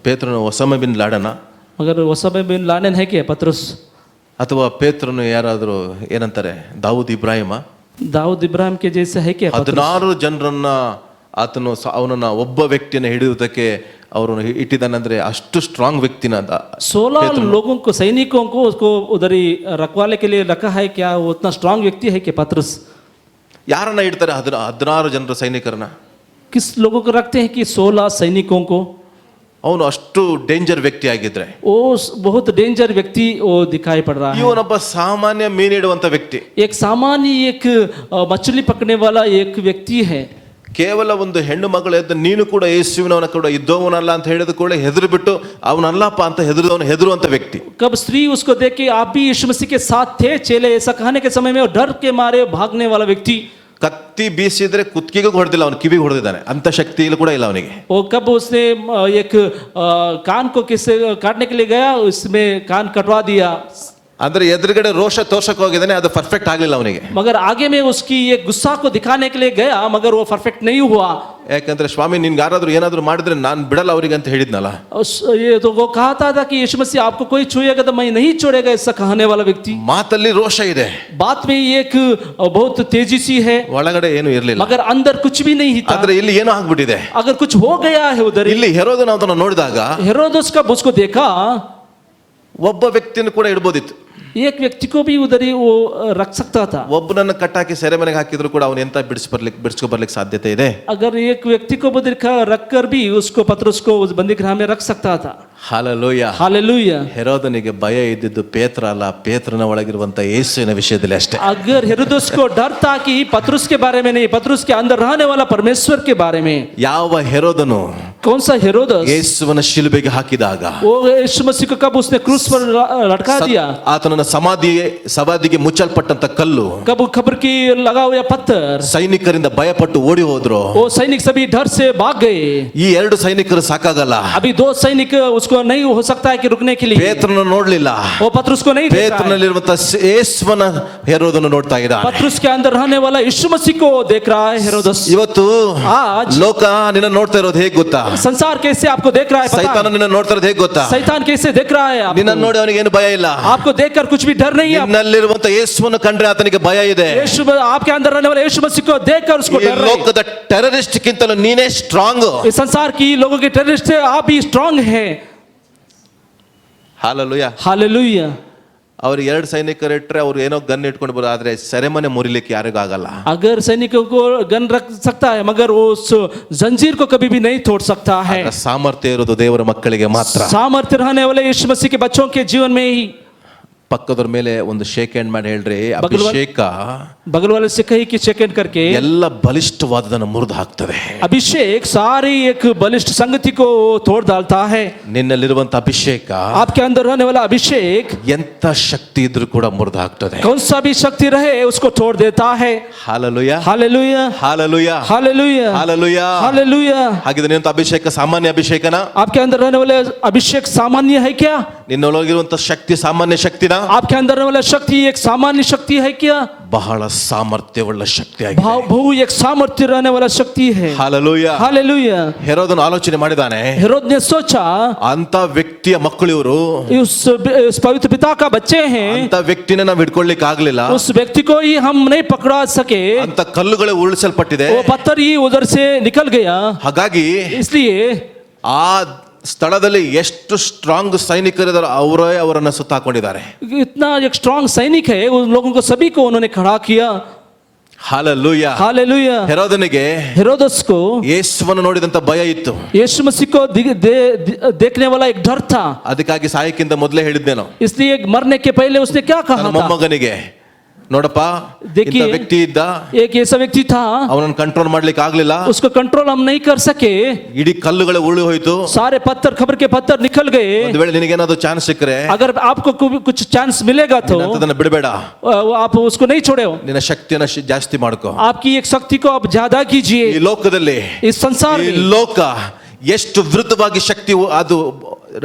ಪೇತ್ರನು ಒಸಾಮಾ ಬಿನ್ ಲಾಡನ मगर ओसामा बिन लादेन है क्या पत्रुस? ಅಥವಾ ಪೇತ್ರನು ಯಾರಾದರೂ ಏನಂತಾರೆ ದಾವೂದ್ ಇಬ್ರಾಹಿಮ? दाऊद इब्राहिम के जैसे है क्या पत्रुस? 16 ಜನರನ್ನ ಆತನು ಅವನನ್ನ ಒಬ್ಬ ವ್ಯಕ್ತಿಯನ್ನು ಹಿಡಿಯುವುದಕ್ಕೆ ಅವರನ್ನು ಇಟ್ಟಿದ್ದಾನಂದ್ರೆ ಅಷ್ಟು ಸ್ಟ್ರಾಂಗ್ ವ್ಯಕ್ತಿನ 16 लोगों को, सैनिकों को उसको उधर ही रखवाले के लिए रखा है क्या? वो उतना स्ट्रांग व्यक्ति है क्या पत्रुस? ಯಾರನ್ನ ಇಡ್ತಾರೆ? 16 ಜನರ ಸೈನಿಕರನ್ನ. किस लोगों को रखते हैं कि 16 सैनिकों को? ಅವನು ಅಷ್ಟು ಡೇಂಜರ್ ವ್ಯಕ್ತಿ ಆಗಿದ್ರೆ वो बहुत डेंजर व्यक्ति वो दिखाई पड़ रहा है. ಇವನೊಬ್ಬ ಸಾಮಾನ್ಯ ಮೀನಿಡುವಂತ ವ್ಯಕ್ತಿ, एक सामान्य एक मछली पकड़ने वाला एक व्यक्ति है. ಕೇವಲ ಒಂದು ಹೆಣ್ಣು ಮಗಳು ಎದ್ದು ನೀನು ಕೂಡ ಯೇಸುವಿನವನ ಕೂಡ ಇದ್ದವನಲ್ಲ ಅಂತ ಹೇಳಿದ ಕೂಡ ಹೆದರು ಬಿಟ್ಟು ಅವನಲ್ಲಪ್ಪ ಅಂತ ಹೆದರುವಂತ ವ್ಯಕ್ತಿ. कब स्त्री उसको देख के आप भी यीशु मसीह के साथ थे चेले, ऐसा कहने के समय में वो डर के मारे भागने वाला व्यक्ति. ಕತ್ತಿ ಬೀಸಿದ್ರೆ ಕುತ್ತಿಗೆಗೂ ಹೊಡೆದಿಲ್ಲ, ಅವನು ಕಿವಿಗೆ ಹೊಡೆದಿದ್ದಾನೆ. ಅಂತ ಶಕ್ತಿ ಇಲ್ಲ ಕೂಡ ಇಲ್ಲ ಅವನಿಗೆ. वो कब उसने एक कान को किससे काटने के लिए गया, उसमें कान कटवा दिया. ಅಂದ್ರೆ ಎದುರುಗಡೆ ರೋಷ ತೋರ್ಸಕ್ ಹೋಗಿದ್ದಾನೆ, ಅದು ಪರ್ಫೆಕ್ಟ್ ಆಗ್ಲಿಲ್ಲ ಅವನಿಗೆ. मगर आगे में उसकी एक गुस्सा को दिखाने के लिए गया, मगर वो परफेक्ट नहीं हुआ. ಯಾಕಂದ್ರೆ ಸ್ವಾಮಿ ನಿನ್ಗೆ ಯಾರಾದ್ರೂ ಏನಾದ್ರು ಮಾಡಿದ್ರೆ ನಾನು ಬಿಡಲ್ಲ ಅವರಿಗೆ ಅಂತ ಹೇಳಿದ್ನಲ್ಲ. ये तो वो कहता था कि यीशु मसीह आपको कोई छुएगा तो मैं नहीं छोड़ेगा, ऐसा कहने वाला व्यक्ति. ಮಾತಲ್ಲಿ ರೋಷ ಇದೆ, बात में एक बहुत तेजी सी है, ಒಳಗಡೆ ಏನು ಇರಲಿಲ್ಲ. मगर अंदर कुछ भी नहीं था. ಆದ್ರೆ ಇಲ್ಲಿ ಏನೋ ಆಗ್ಬಿಟ್ಟಿದೆ. अगर कुछ हो गया है उधर. ಇಲ್ಲಿ ಹೆರೋದನ ಅದನ್ನ ನೋಡಿದಾಗ हेरोदेस का उसको देखा, ಒಬ್ಬ ವ್ಯಕ್ತಿಯನ್ನು ಕೂಡ ಇಡಬಹುದಿತ್ತು. एक व्यक्ति को भी उधर ही वो रख सकता था. ಒಬ್ಬನನ್ನ ಕಟ್ಟಾಕಿ ಸೆರೆಮನೆಗೆ ಹಾಕಿದ್ರು ಕೂಡ ಅವನು ಎಂತ ಬಿಡಿಸ್ಕೊ ಬರ್ಲಿಕ್ಕೆ ಸಾಧ್ಯತೆ ಇದೆ. अगर एक व्यक्ति को उधर रख कर भी उसको पत्रुस को उस बंदी गृह में रख सकता था. Hallelujah, hallelujah. ಹೆರೋದನಿಗೆ ಭಯ ಇದ್ದಿದ್ದು ಪೇತ್ರ ಅಲ್ಲ, ಪೇತ್ರನ ಒಳಗಿರುವಂತ ಯೇಸುವಿನ ವಿಷಯದಲ್ಲಿ ಅಷ್ಟೇ. अगर हेरोदेस को डर था कि पत्रुस के बारे में नहीं, पत्रुस के अंदर रहने वाला परमेश्वर के बारे में. ಯಾವ ಹೆರೋದನು कौन सा हेरोदेस? ಯೇಸುವನ ಶಿಲುಬೆಗೆ ಹಾಕಿದಾಗ वो यीशु मसीह को कब उसने क्रूस पर लटका दिया, ಆತನ ಸಮಾಧಿಗೆ ಮುಚ್ಚಲ್ಪಟ್ಟಂತ ಕಲ್ಲು, कब खबर की लगा हुआ पत्थर, ಸೈನಿಕರಿಂದ ಭಯಪಟ್ಟು ಓಡಿ ಹೋದ್ರು. वो सैनिक सभी डर से भाग गए. ಈ 2 ಸೈನಿಕರು ಸಾಕಾಗಲ್ಲ. अभी 2 सैनिक उसको नहीं हो सकता है कि रुकने के लिए. ಪೇತ್ರನ ನೋಡ್ಲಿಲ್ಲ, वो पत्रुस को नहीं देखा है. ಪೇತ್ರನಲ್ಲಿರುವಂತ ಯೇಸುವನ ಹೆರೋದನ್ನು ನೋಡ್ತಾ ಇದ್ದಾನೆ. पत्रुस के अंदर रहने वाला यीशु मसीह को देख रहा है हेरोदेस. ಇವತ್ತು आज ಲೋಕ ನಿನ್ನ ನೋಡ್ತಾ ಇರೋದು ಹೇಗೆ ಗೊತ್ತಾ? संसार कैसे आपको देख रहा है पता ಸೈತಾನ है? ನಿನ್ನ ನೋಡ್ತಾ ಇರೋದು ಹೇಗೆ ಗೊತ್ತಾ? शैतान कैसे देख रहा है आपको? ನಿನ್ನ ನೋಡಿ ಅವನಿಗೆ ಏನು ಭಯ ಇಲ್ಲ. आपको देखकर कुछ भी डर नहीं है. ನಿನ್ನಲ್ಲಿರುವಂತ ಯೇಸುವನ್ನು ಕಂಡ್ರೆ ಆತನಿಗೆ ಭಯ ಇದೆ. यीशु आपके अंदर रहने वाले यीशु मसीह को देखकर उसको ಈ डर है. ಲೋಕದ ಟೆರರಿಸ್ಟ್ ಗಿಂತಲೂ ನೀನೇ ಸ್ಟ್ರಾಂಗ್. इस संसार की लोगों के टेररिस्ट से आप भी स्ट्रांग हैं. ಹಾಲೆಲೂಯಾ. हालेलुया. ಅವ್ರು 2 ಸೈನಿಕರು ಇಟ್ಟರೆ ಅವ್ರು ಏನೋ ಗನ್ ಇಟ್ಕೊಂಡು ಬರೋ, ಆದ್ರೆ ಸೆರೆಮನೆ ಮುರಿಲಿಕ್ಕೆ ಯಾರಿಗೂ ಆಗಲ್ಲ. अगर सैनिकों को गन रख सकता है, मगर उस जंजीर को कभी भी नहीं तोड़ सकता है. ಸಾಮರ್ಥ್ಯ इरोದು ದೇವರ ಮಕ್ಕಳಿಗೆ ಮಾತ್ರ. सामर्थ्य रहने वाले यीशु मसीह के बच्चों के जीवन में ही. ಪಕ್ಕದವ್ರ ಮೇಲೆ ಒಂದು ಶೇಕ್ ಹ್ಯಾಂಡ್ ಮಾಡಿ ಹೇಳ್ರಿ, ಅಭಿಷೇಕ बगल वाले से कही कि चेक करके ಎಲ್ಲ ಬಲಿಷ್ಠವಾದದನ್ನು ಮುರಿದು ಹಾಕ್ತದೆ. अभिषेक सारी एक बलिष्ठ संगति को तोड़ डालता है. ನಿನ್ನಲ್ಲಿರುವಂತ ಅಭಿಷೇಕ, आपके अंदर रहने वाला अभिषेक ಎಂತ ಶಕ್ತಿ ಇದ್ರೂ ಕೂಡ ಮುರಿದು ಹಾಕ್ತದೆ. कौन सा भी शक्ति रहे उसको तोड़ देता है. Hallelujah, hallelujah. Hallelujah, hallelujah. Hallelujah. Hallelujah. ಹಾಗಿದ್ರೆ ನಿನ್ನ ಅಭಿಷೇಕ ಸಾಮಾನ್ಯ ಅಭಿಷೇಕನ? आपके अंदर रहने वाले अभिषेक सामान्य है क्या? ನಿನ್ನೊಳಗಿರುವಂತ ಶಕ್ತಿ ಸಾಮಾನ್ಯ ಶಕ್ತಿನ? आपके अंदर रहने वाला शक्ति एक सामान्य शक्ति है क्या? ಬಹಳ ಸಾಮರ್ಥ್ಯವುಳ್ಳ ಶಕ್ತಿ ಆಗಿದೆ. बहु एक सामर्थ्य रहने वाला शक्ति है. ಹಾಲೆಲೂಯಾ. हालेलुया. ಹೆರೋದನು ಆಲೋಚನೆ ಮಾಡಿದಾನೆ, हेरोद ने सोचा ಅಂತ ವ್ಯಕ್ತಿಯ ಮಕ್ಕಳು ಇವರು, उस पवित्र पिता का बच्चे हैं, ಅಂತ ವ್ಯಕ್ತಿನ ನಾವು ಹಿಡ್ಕೊಳ್ಳಿಕ್ಕೆ ಆಗ್ಲಿಲ್ಲ. उस व्यक्ति को ही हम नहीं पकड़ा सके, ಅಂತ ಕಲ್ಲುಗಳೇ ಉರುಳಿಸಲ್ಪಟ್ಟಿದೆ. वो पत्थर ही उधर से निकल गया. ಹಾಗಾಗಿ इसलिए ಆ ಸ್ಥಳದಲ್ಲಿ ಎಷ್ಟು ಸ್ಟ್ರಾಂಗ್ ಸೈನಿಕರಿದ್ದಾರೆ ಅವರೇ ಅವರನ್ನು ಸುತ್ತಾಕೊಂಡಿದ್ದಾರೆ. इतना एक स्ट्रांग सैनिक है, उन लोगों को सभी को उन्होंने खड़ा किया. ಹಾಲೆಲೂಯಾ. हालेलुया. ಹೆರೋದನಿಗೆ हेरोदेस को ಯೇಸುವನ್ನು ನೋಡಿದಂತ ಭಯ ಇತ್ತು. यीशु मसीह को देखने वाला एक डर था. ಅದಕ್ಕಾಗಿ ಸಾಯಕ್ಕಿಂತ ಮೊದಲೇ ಹೇಳಿದ್ದೇನೋ, इसलिए मरने के पहले उसने क्या कहा ನನ್ನ था? ಮೊಮ್ಮಗನಿಗೆ ನೋಡಪ್ಪ, देखिए, ಇಂಥ ವ್ಯಕ್ತಿ ಇದ್ದ, एक ऐसा व्यक्ति था, ಅವನನ್ನು ಕಂಟ್ರೋಲ್ ಮಾಡ್ಲಿಕ್ಕೆ ಆಗ್ಲಿಲ್ಲ. उसको कंट्रोल हम नहीं कर सके, ಇಡೀ ಕಲ್ಲುಗಳೇ ಉರುಳಿ ಹೋಯ್ತು. सारे पत्थर खबर के पत्थर निकल गए. ಒಂದು ವೇಳೆ ನಿನಗೇನಾದ್ರು ಚಾನ್ಸ್ ಸಿಕ್ಕರೆ अगर आपको कुछ चांस मिलेगा तो ಅದನ್ನ ಬಿಡಬೇಡ. आप उसको नहीं छोड़े हो. ನಿನ್ನ ಶಕ್ತಿಯನ್ನ ಜಾಸ್ತಿ ಮಾಡ್ಕೋ. आपकी एक शक्ति को आप ज्यादा कीजिए. ಈ ಲೋಕದಲ್ಲಿ, इस संसार ಈ में ಲೋಕ ಎಷ್ಟು ವಿರುದ್ಧವಾಗಿ ಶಕ್ತಿ ಅದು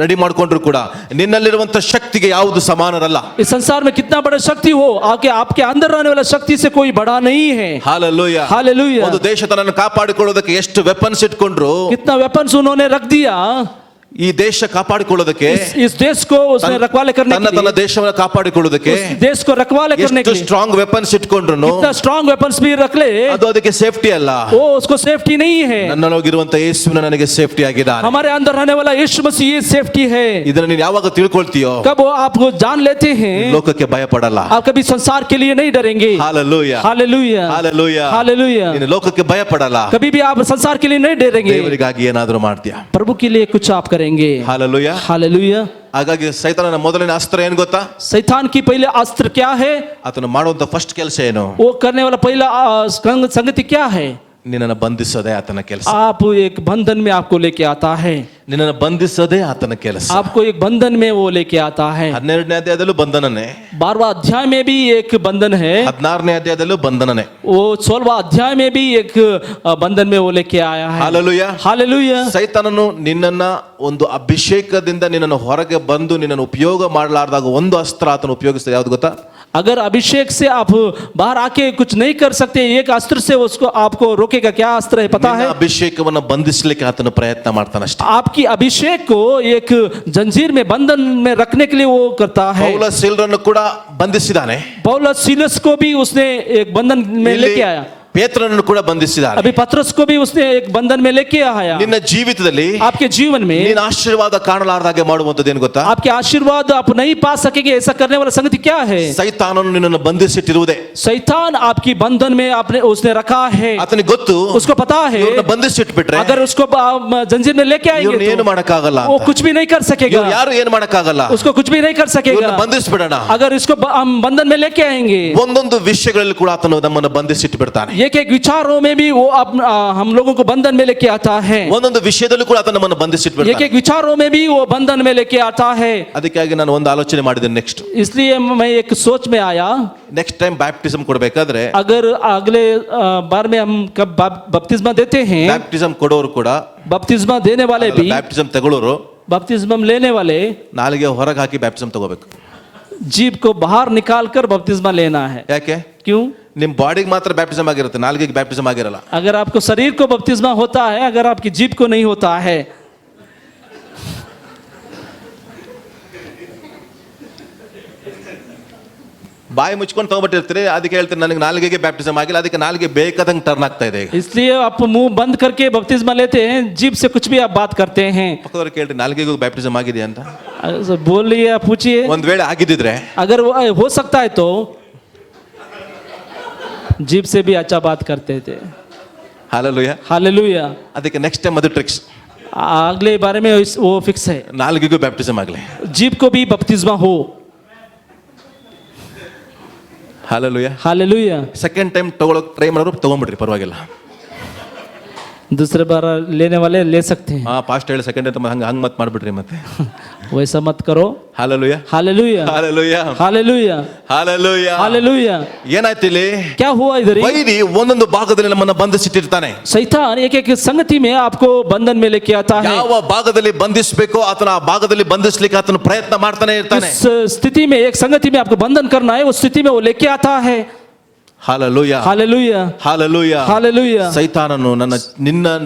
ರೆಡಿ ಮಾಡ್ಕೊಂಡ್ರು ಕೂಡ ನಿನ್ನಲ್ಲಿರುವಂತ ಶಕ್ತಿಗೆ ಯಾವುದು ಸಮಾನರಲ್ಲ. इस संसार में कितना बड़ा शक्ति हो, आके आपके अंदर रहने वाला शक्ति से कोई बड़ा नहीं है. ಹಾಲೆಲೂಯಾ. हालेलुया. ಒಂದು ದೇಶ ತನ್ನನ್ನು ಕಾಪಾಡಿಕೊಳ್ಳೋದಕ್ಕೆ ಎಷ್ಟು ವೆಪನ್ಸ್ ಇಟ್ಕೊಂಡ್ರು, कितना वेपन्स उन्होंने रख दिया. ಈ ದೇಶ ಕಾಪಾಡಿಕೊಳ್ಳೋದಕ್ಕೆ, इस देश को उसने रखवाले करने के ತನ್ನ लिए, ದೇಶವನ್ನು ಕಾಪಾಡಿಕೊಳ್ಳೋದಕ್ಕೆ उस देश को रखवाले करने के ಎಷ್ಟು लिए ಸ್ಟ್ರಾಂಗ್ ವೆಪನ್ಸ್ ಇಟ್ಕೊಂಡ್ರು कितना स्ट्रांग वेपन्स भी रख ले, ಅದು ಅದಕ್ಕೆ ಸೇಫ್ಟಿ ಅಲ್ಲ. वो उसको सेफ्टी नहीं है. ನನ್ನೊಳಗಿರುವಂತ ಯೇಸುವಿನ ನನಗೆ ಸೇಫ್ಟಿ ಆಗಿದ್ದಾನೆ. हमारे अंदर रहने वाला यीशु मसीह ये सेफ्टी है. ಇದನ್ನ ನೀನು ಯಾವಾಗ ತಿಳ್ಕೊಳ್ತೀಯೋ, कब वो आपको जान लेते हैं, ಲೋಕಕ್ಕೆ ಭಯ ಪಡಲ್ಲ. आप कभी संसार के लिए नहीं डरेंगे. ಹಾಲೆಲೂಯಾ. हालेलुया. ಹಾಲೆಲೂಯಾ. हालेलुया. ನೀನು ಲೋಕಕ್ಕೆ ಭಯ ಪಡಲ್ಲ. कभी भी आप संसार के लिए नहीं डरेंगे. ದೇವರಿಗಾಗಿ ಏನಾದರೂ ಮಾಡ್ತೀಯಾ. प्रभु के लिए कुछ आप करेंगे. ಹಾಲೆಲೂಯಾ. हालेलुया. ಹಾಗಾಗಿ ಸೈತಾನನ ಮೊದಲನೇ ಅಸ್ತ್ರ ಏನ್ ಗೊತ್ತಾ? शैतान की पहले अस्त्र क्या है? ಆತನು ಮಾಡುವಂತ ಫಸ್ಟ್ ಕೆಲಸ ಏನು? वो करने वाला पहला संगति क्या है? ನಿನ್ನನ್ನು ಬಂಧಿಸೋದೇ ಆತನ ಕೆಲಸ. आप एक बंधन में आपको लेके आता है. ನಿನ್ನನ್ನು ಬಂಧಿಸೋದೇ ಆತನ ಕೆಲಸ. आपको एक बंधन में वो लेके आता है. 12ನೇ ಅಧ್ಯಾಯದಲ್ಲೂ ಬಂಧನನೇ, 12वां अध्याय में भी एक बंधन है, 16ನೇ ಅಧ್ಯಾಯದಲ್ಲೂ ಬಂಧನನೇ. वो 16वां अध्याय में भी एक बंधन में वो लेके आया है. ಹಾಲೆಲೂಯಾ. हालेलुया. ಸೈತಾನನು ನಿನ್ನನ್ನ ಒಂದು ಅಭಿಷೇಕದಿಂದ ನಿನ್ನನ್ನು ಹೊರಗೆ ಬಂದು ನಿನ್ನನ್ನು ಉಪಯೋಗ ಮಾಡಲಾರ್ದಾಗ ಒಂದು ಅಸ್ತ್ರ ಆತನು ಉಪಯೋಗಿಸ್ತದೆ. ಯಾವ್ದು ಗೊತ್ತಾ? अगर अभिषेक से आप बाहर आके कुछ नहीं कर सकते, एक अस्त्र से उसको आपको रोकेगा. क्या अस्त्र है पता है? ಅಭಿಷೇಕವನ್ನು ಬಂಧಿಸಲಿಕ್ಕೆ ಆತನು ಪ್ರಯತ್ನ ಮಾಡ್ತಾನಷ್ಟೇ. आपकी अभिषेक को एक जंजीर में बंधन में रखने के लिए वो करता है. ಪೌಲ ಸಿಲ್ರನ್ನು ಕೂಡ ಬಂಧಿಸಿದಾನೆ. पौलुस सीलस को भी उसने एक बंधन में ಇಲ್ಲಿ लेके आया. ಪೇತ್ರನನ್ನು ಕೂಡ ಬಂಧಿಸಿದಾನೆ. अभी पत्रस को भी उसने एक बंधन में लेके आया. ನಿನ್ನ ಜೀವಿತದಲ್ಲಿ आपके जीवन में ನೀನು ಆಶೀರ್ವಾದ ಕಾಣಲಾರದಾಗೆ ಮಾಡುವಂತದ್ದು ಏನು ಗೊತ್ತಾ? आपके आशीर्वाद आप नहीं पा सकेंगे. ऐसा करने वाला संगति क्या है? ಸೈತಾನನು ನಿನ್ನನ್ನು ಬಂಧಿಸಿಟ್ಟಿರುವುದೇ. शैतान आपकी बंधन में आपने उसने रखा है. ಆತನಿಗೆ ಗೊತ್ತು, उसको पता है ಇವ್ರನ್ನ ಬಂಧಿಸಿಟ್ಬಿಟ್ರೆ अगर उसको जंजीर में लेके ಇವ್ರನ್ನ आएंगे ಏನು तो ಮಾಡಕ್ಕಾಗಲ್ಲ वो ಅಂತ. कुछ भी नहीं कर सकेगा. ಇವ್ರು ಯಾರು ಏನು ಮಾಡಕ್ಕಾಗಲ್ಲ. उसको कुछ भी नहीं कर ಇವ್ರನ್ನ सकेगा. ಬಂಧಿಸ್ಬಿಡೋಣ. अगर इसको हम बंधन में लेके आएंगे, ಒಂದೊಂದು ವಿಷಯಗಳಲ್ಲಿ ಕೂಡ ಆತನು ನಮ್ಮನ್ನು ಬಂಧಿಸಿಟ್ಟು ಬಿಡ್ತಾನೆ. एक एक विचारों में भी वो हम लोगों को बंधन में लेके आता है. ಒಂದೊಂದು ವಿಷಯದಲ್ಲೂ ಕೂಡ ಆತನು ನಮ್ಮನ್ನು ಬಂಧಿಸಿಟ್ಟು एक ಬಿಡ್ತಾನೆ. एक विचारों में भी वो बंधन में लेके आता है. ಅದಕ್ಕಾಗಿ ನಾನು ಒಂದು ಆಲೋಚನೆ ಮಾಡಿದ್ದೇನೆ. ನೆಕ್ಸ್ಟ್ इसलिए मैं एक सोच में आया, ನೆಕ್ಸ್ಟ್ ಟೈಮ್ ಬ್ಯಾಪ್ಟಿಸಮ್ ಕೊಡಬೇಕಾದ್ರೆ अगर अगले बार में हम कब बपतिस्मा देते हैं, ಬ್ಯಾಪ್ಟಿಸಮ್ ಕೊಡೋರು ಕೂಡ, बपतिस्मा देने वाले भी, ಬ್ಯಾಪ್ಟಿಸಮ್ ತಗೊಳ್ಳೋರು बपतिस्मा लेने वाले ನಾಲಿಗೆ ಹೊರಗೆ ಹಾಕಿ ಬ್ಯಾಪ್ಟಿಸಮ್ ತಗೋಬೇಕು. जीभ को बाहर निकाल कर बपतिस्मा लेना है. ಯಾಕೆ? क्यों? ನಿಮ್ ಬಾಡಿಗೆ ಮಾತ್ರ ಬ್ಯಾಪ್ಟಿಸಮ್ ಆಗಿರುತ್ತೆ, ನಾಲಿಗೆಗೆ ಬ್ಯಾಪ್ಟಿಸಮ್ ಆಗಿರಲ್ಲ. अगर आपको शरीर को बपतिस्मा होता है, अगर आपकी जीभ को नहीं होता है. ಬಾಯಿ ಮುಚ್ಕೊಂಡು ತಗೊಬಿಟ್ಟಿರ್ತೀರಿ, ಅದಕ್ಕೆ ಹೇಳ್ತೀರಿ ನನಗೆ ನಾಲಿಗೆಗೆ ಬ್ಯಾಪ್ಟಿಸಮ್ ಆಗಿಲ್ಲ, ಅದಕ್ಕೆ ನಾಲಿಗೆ ಬೇಕಾದಂಗೆ ಟರ್ನ್ ಆಗ್ತಾ ಇದೆ. ಈಗ इसलिए आप मुंह बंद करके बपतिस्मा लेते हैं, जीभ से कुछ भी आप बात करते हैं. ಪಕ್ಕದವ್ರು ಕೇಳ್ರಿ ನಾಲಿಗೆಗೂ ಬ್ಯಾಪ್ಟಿಸಮ್ ಆಗಿದೆಯಾ ಅಂತ. बोलिए, पूछिए. ಒಂದ್ ವೇಳೆ ಆಗಿದ್ದಿದ್ರೆ अगर वो हो सकता है तो जीभ से भी अच्छा बात करते थे. ಹಾಲೆಲೂಯಾ. हालेलुया. ಅದಕ್ಕೆ ನೆಕ್ಸ್ಟ್ ಟೈಮ್ ಅದು ಟ್ರಿಕ್ಸ್. अगले बारे में वो फिक्स है, ನಾಲಿಗೆಗೂ ಬ್ಯಾಪ್ಟಿಸಮ್ ಆಗಲಿ. जीभ को भी बपतिस्मा हो. ಹಾಲೆಲೂಯಾ. हालेलुया. ಸೆಕೆಂಡ್ ಟೈಮ್ ತಗೊಳಕ್ ಟ್ರೈ ಮಾಡೋರು ತಗೊಂಡ್ಬಿಡ್ರಿ, ಪರವಾಗಿಲ್ಲ. दूसरे बार लेने वाले ले सकते हैं. ಪಾಸ್ಟ್ ಹೇಳಿ ಸೆಕೆಂಡ್ ಟೈಮ್ ಹಂಗ್ ಮತ್ ಮಾಡ್ಬಿಡ್ರಿ ಮತ್ತೆ. वैसा मत करो. Hallelujah. Hallelujah. Hallelujah. Hallelujah. Hallelujah. Hallelujah. ಏನಾಯ್ತು ಇಲ್ಲಿ? क्या हुआ इधर? ವೈರಿ ಒಂದೊಂದು ಭಾಗದಲ್ಲಿ ನಮ್ಮನ್ನ ಬಂಧಿಸಿಟ್ಟಿರ್ತಾನೆ. शैतान एक एक संगति में आपको बंधन में लेके आता है. ಯಾವ ಭಾಗದಲ್ಲಿ ಬಂಧಿಸಬೇಕೋ ಆತನ ಆ ಭಾಗದಲ್ಲಿ ಬಂಧಿಸ್ಲಿಕ್ಕೆ ಆತನ ಪ್ರಯತ್ನ ಮಾಡ್ತಾನೆ ಇರ್ತಾನೆ. इस स्थिति में, एक संगति में आपको बंधन करना है, उस स्थिति में वो लेके आता है. ಹಾಲೆಲೂಯಾ. हालेलुया. ಹಾಲೆಲೂಯಾ. हालेलुया. ಸೈತಾನನು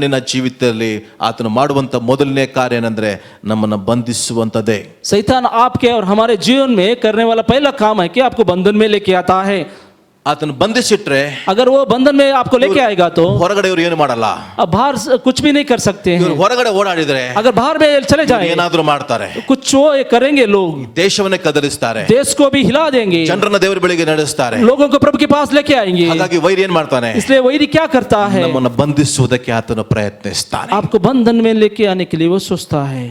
ನಿನ್ನ ಜೀವಿತದಲ್ಲಿ ಆತನು ಮಾಡುವಂತ ಮೊದಲನೇ ಕಾರ್ಯ ಏನಂದ್ರೆ ನಮ್ಮನ್ನ ಬಂಧಿಸುವಂತದ್ದೇ. शैतान आपके और हमारे जीवन में करने वाला पहला काम है कि आपको बंधन में लेके आता है. ಆತನು ಬಂಧಿಸಿಟ್ರೆ अगर वो बंधन में आपको लेके आएगा तो ಹೊರಗಡೆ ಇವ್ರು ಏನು ಮಾಡಲ್ಲ. अब बाहर कुछ भी नहीं कर सकते हैं. ಇವ್ರು ಹೊರಗಡೆ ಓಡಾಡಿದ್ರೆ अगर बाहर में चले जाए ಏನಾದ್ರೂ ಮಾಡ್ತಾರೆ, कुछ वो करेंगे, लोग ದೇಶವನ್ನೇ ಕದಲಿಸ್ತಾರೆ, देश को भी हिला देंगे, ಜನರನ್ನ ದೇವರ ಬಳಿಗೆ ನಡೆಸ್ತಾರೆ. लोगों को प्रभु के पास लेके आएंगे. ಹಾಗಾಗಿ ವೈರಿ ಏನ್ ಮಾಡ್ತಾನೆ? इसलिए वही क्या करता है? ನಮ್ಮನ್ನ ಬಂಧಿಸುವುದಕ್ಕೆ ಆತನು ಪ್ರಯತ್ನಿಸ್ತಾನೆ. आपको बंधन में लेके आने के लिए वो सोचता है.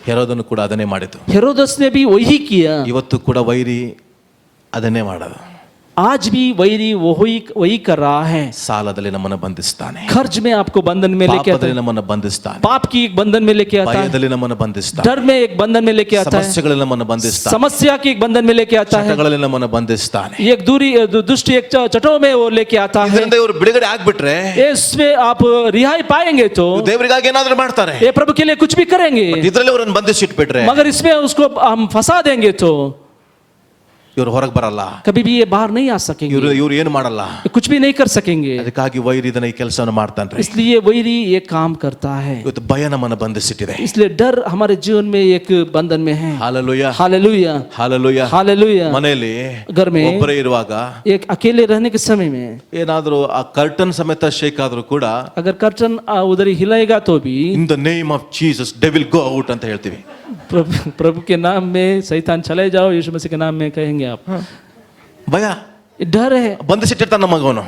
ಹೆರೋದನು ಕೂಡ ಅದನ್ನೇ ಮಾಡಿತು. हेरोदस ने भी वही किया. ಇವತ್ತು ಕೂಡ ವೈರಿ ಅದನ್ನೇ ಮಾಡೋದು. आज भी वही वही कर रहा है। ಸಾಲದಲ್ಲಿ ನಮ್ಮನ್ನು ಬಂಧಿಸ್ತಾನೆ, कर्ज में आपको बंधन में लेके आता ಪಾಪದಲ್ಲಿ है, ನಮ್ಮನ್ನು ಬಂಧಿಸ್ತಾನೆ, पाप की एक बंधन में लेके आता है, ಭಯದಲ್ಲಿ ನಮ್ಮನ್ನು ಬಂಧಿಸ್ತಾನೆ, डर में एक बंधन में लेके आता है, ಸಮಸ್ಯೆಗಳಲ್ಲಿ ನಮ್ಮನ್ನು ಬಂಧಿಸ್ತಾನೆ, समस्या की एक बंधन में लेके आता है, ಚಟಗಳಲ್ಲಿ ನಮ್ಮನ್ನು ಬಂಧಿಸ್ತಾನೆ. एक दुष्ट एक चटों में वो लेके आता है। ಇದರಿಂದ ಇವರು ಬಿಡುಗಡೆ ಆಗ್ಬಿಟ್ರೆ इसमें आप रिहाई पाएंगे तो ದೇವರಿಗಾಗಿ ಏನಾದ್ರೂ ಮಾಡ್ತಾರೆ, ये प्रभु के लिए कुछ भी करेंगे, ಇದರಲ್ಲಿ ಅವರನ್ನು ಬಂಧಿಸಿಟ್ಬಿಟ್ರೆ मगर इसमें उसको हम फंसा देंगे तो ಇವರು ಹೊರಗೆ ಬರಲ್ಲ, कभी भी ये बाहर नहीं आ सकेंगे, ಇವರು ಏನು ಮಾಡಲ್ಲ. कुछ भी नहीं कर सकेंगे। ಅದಕ್ಕಾಗಿ ವೈರಿ ಇದನ್ನ ಈ ಕೆಲಸವನ್ನು ಮಾಡ್ತಾನ್ರಿ. इसलिए वही ये काम करता है। ಇವತ್ತು ಭಯ ನಮ್ಮನ್ನು ಬಂಧಿಸಿಟ್ಟಿದೆ. इसलिए डर हमारे जीवन में एक बंधन में है। Hallelujah, hallelujah, hallelujah. हालेलुया। ಮನೆಯಲ್ಲಿ घर में ಒಬ್ಬರೇ ಇರುವಾಗ एक अकेले रहने के समय में ಏನಾದ್ರೂ ಆ ಕರ್ಟನ್ ಸಮೇತ ಶೇಕ್ ಆದ್ರೂ ಕೂಡ अगर कर्टन उधर हिलाएगा तो भी in the name of Jesus devil go out ಅಂತ ಹೇಳ್ತೀವಿ. प्रभु के नाम में शैतान चले जाओ, यीशु मसीह के नाम में कहेंगे आप। ಭಯ डर है, ಬಂಧಿಸಿಟ್ಟಿರ್ತಾನ ನಮ್ಮ ಮಗವನು.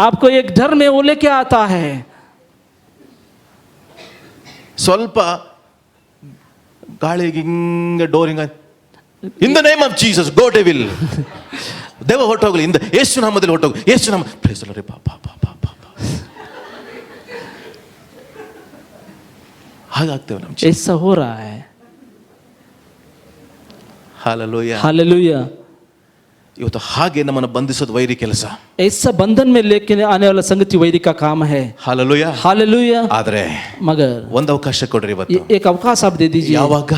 आपको एक डर में वो लेके आता है। ಸ್ವಲ್ಪ ಗಾಳಿಗೆ ಹಿಂಗೆ ಡೋರ್ ಹಿಂಗ in the name of Jesus go devil, ದೇವ ಹೊರಟೋಗ್ಲಿ, ಇಂದ ಯೇಸು ನಾಮದಲ್ಲಿ ಹೊರಟೋಗ್ಲಿ, ಯೇಸು ನಾಮ ಪ್ರೈಸ್ ದಿ ಲಾರ್ಡ್. ಹಾಗಾಗ್ತೇವೆ ನಮ್ಮ ಜೀವನ. ऐसा हो रहा है। Hallelujah, hallelujah. ಇವತ್ತು ಹಾಗೆ ನಮ್ಮನ್ನು ಬಂಧಿಸೋದು ವೈರಿ ಕೆಲಸ. ऐसा बंधन में लेके आने वाला संगति वैरी का काम है। ಹಾಲೆಲೂಯಾ. हालेलुया। ಆದ್ರೆ मगर ಒಂದು ಅವಕಾಶ ಕೊಡ್ರಿ ಇವತ್ತು. एक अवकाश आप दे दीजिए। ಯಾವಾಗ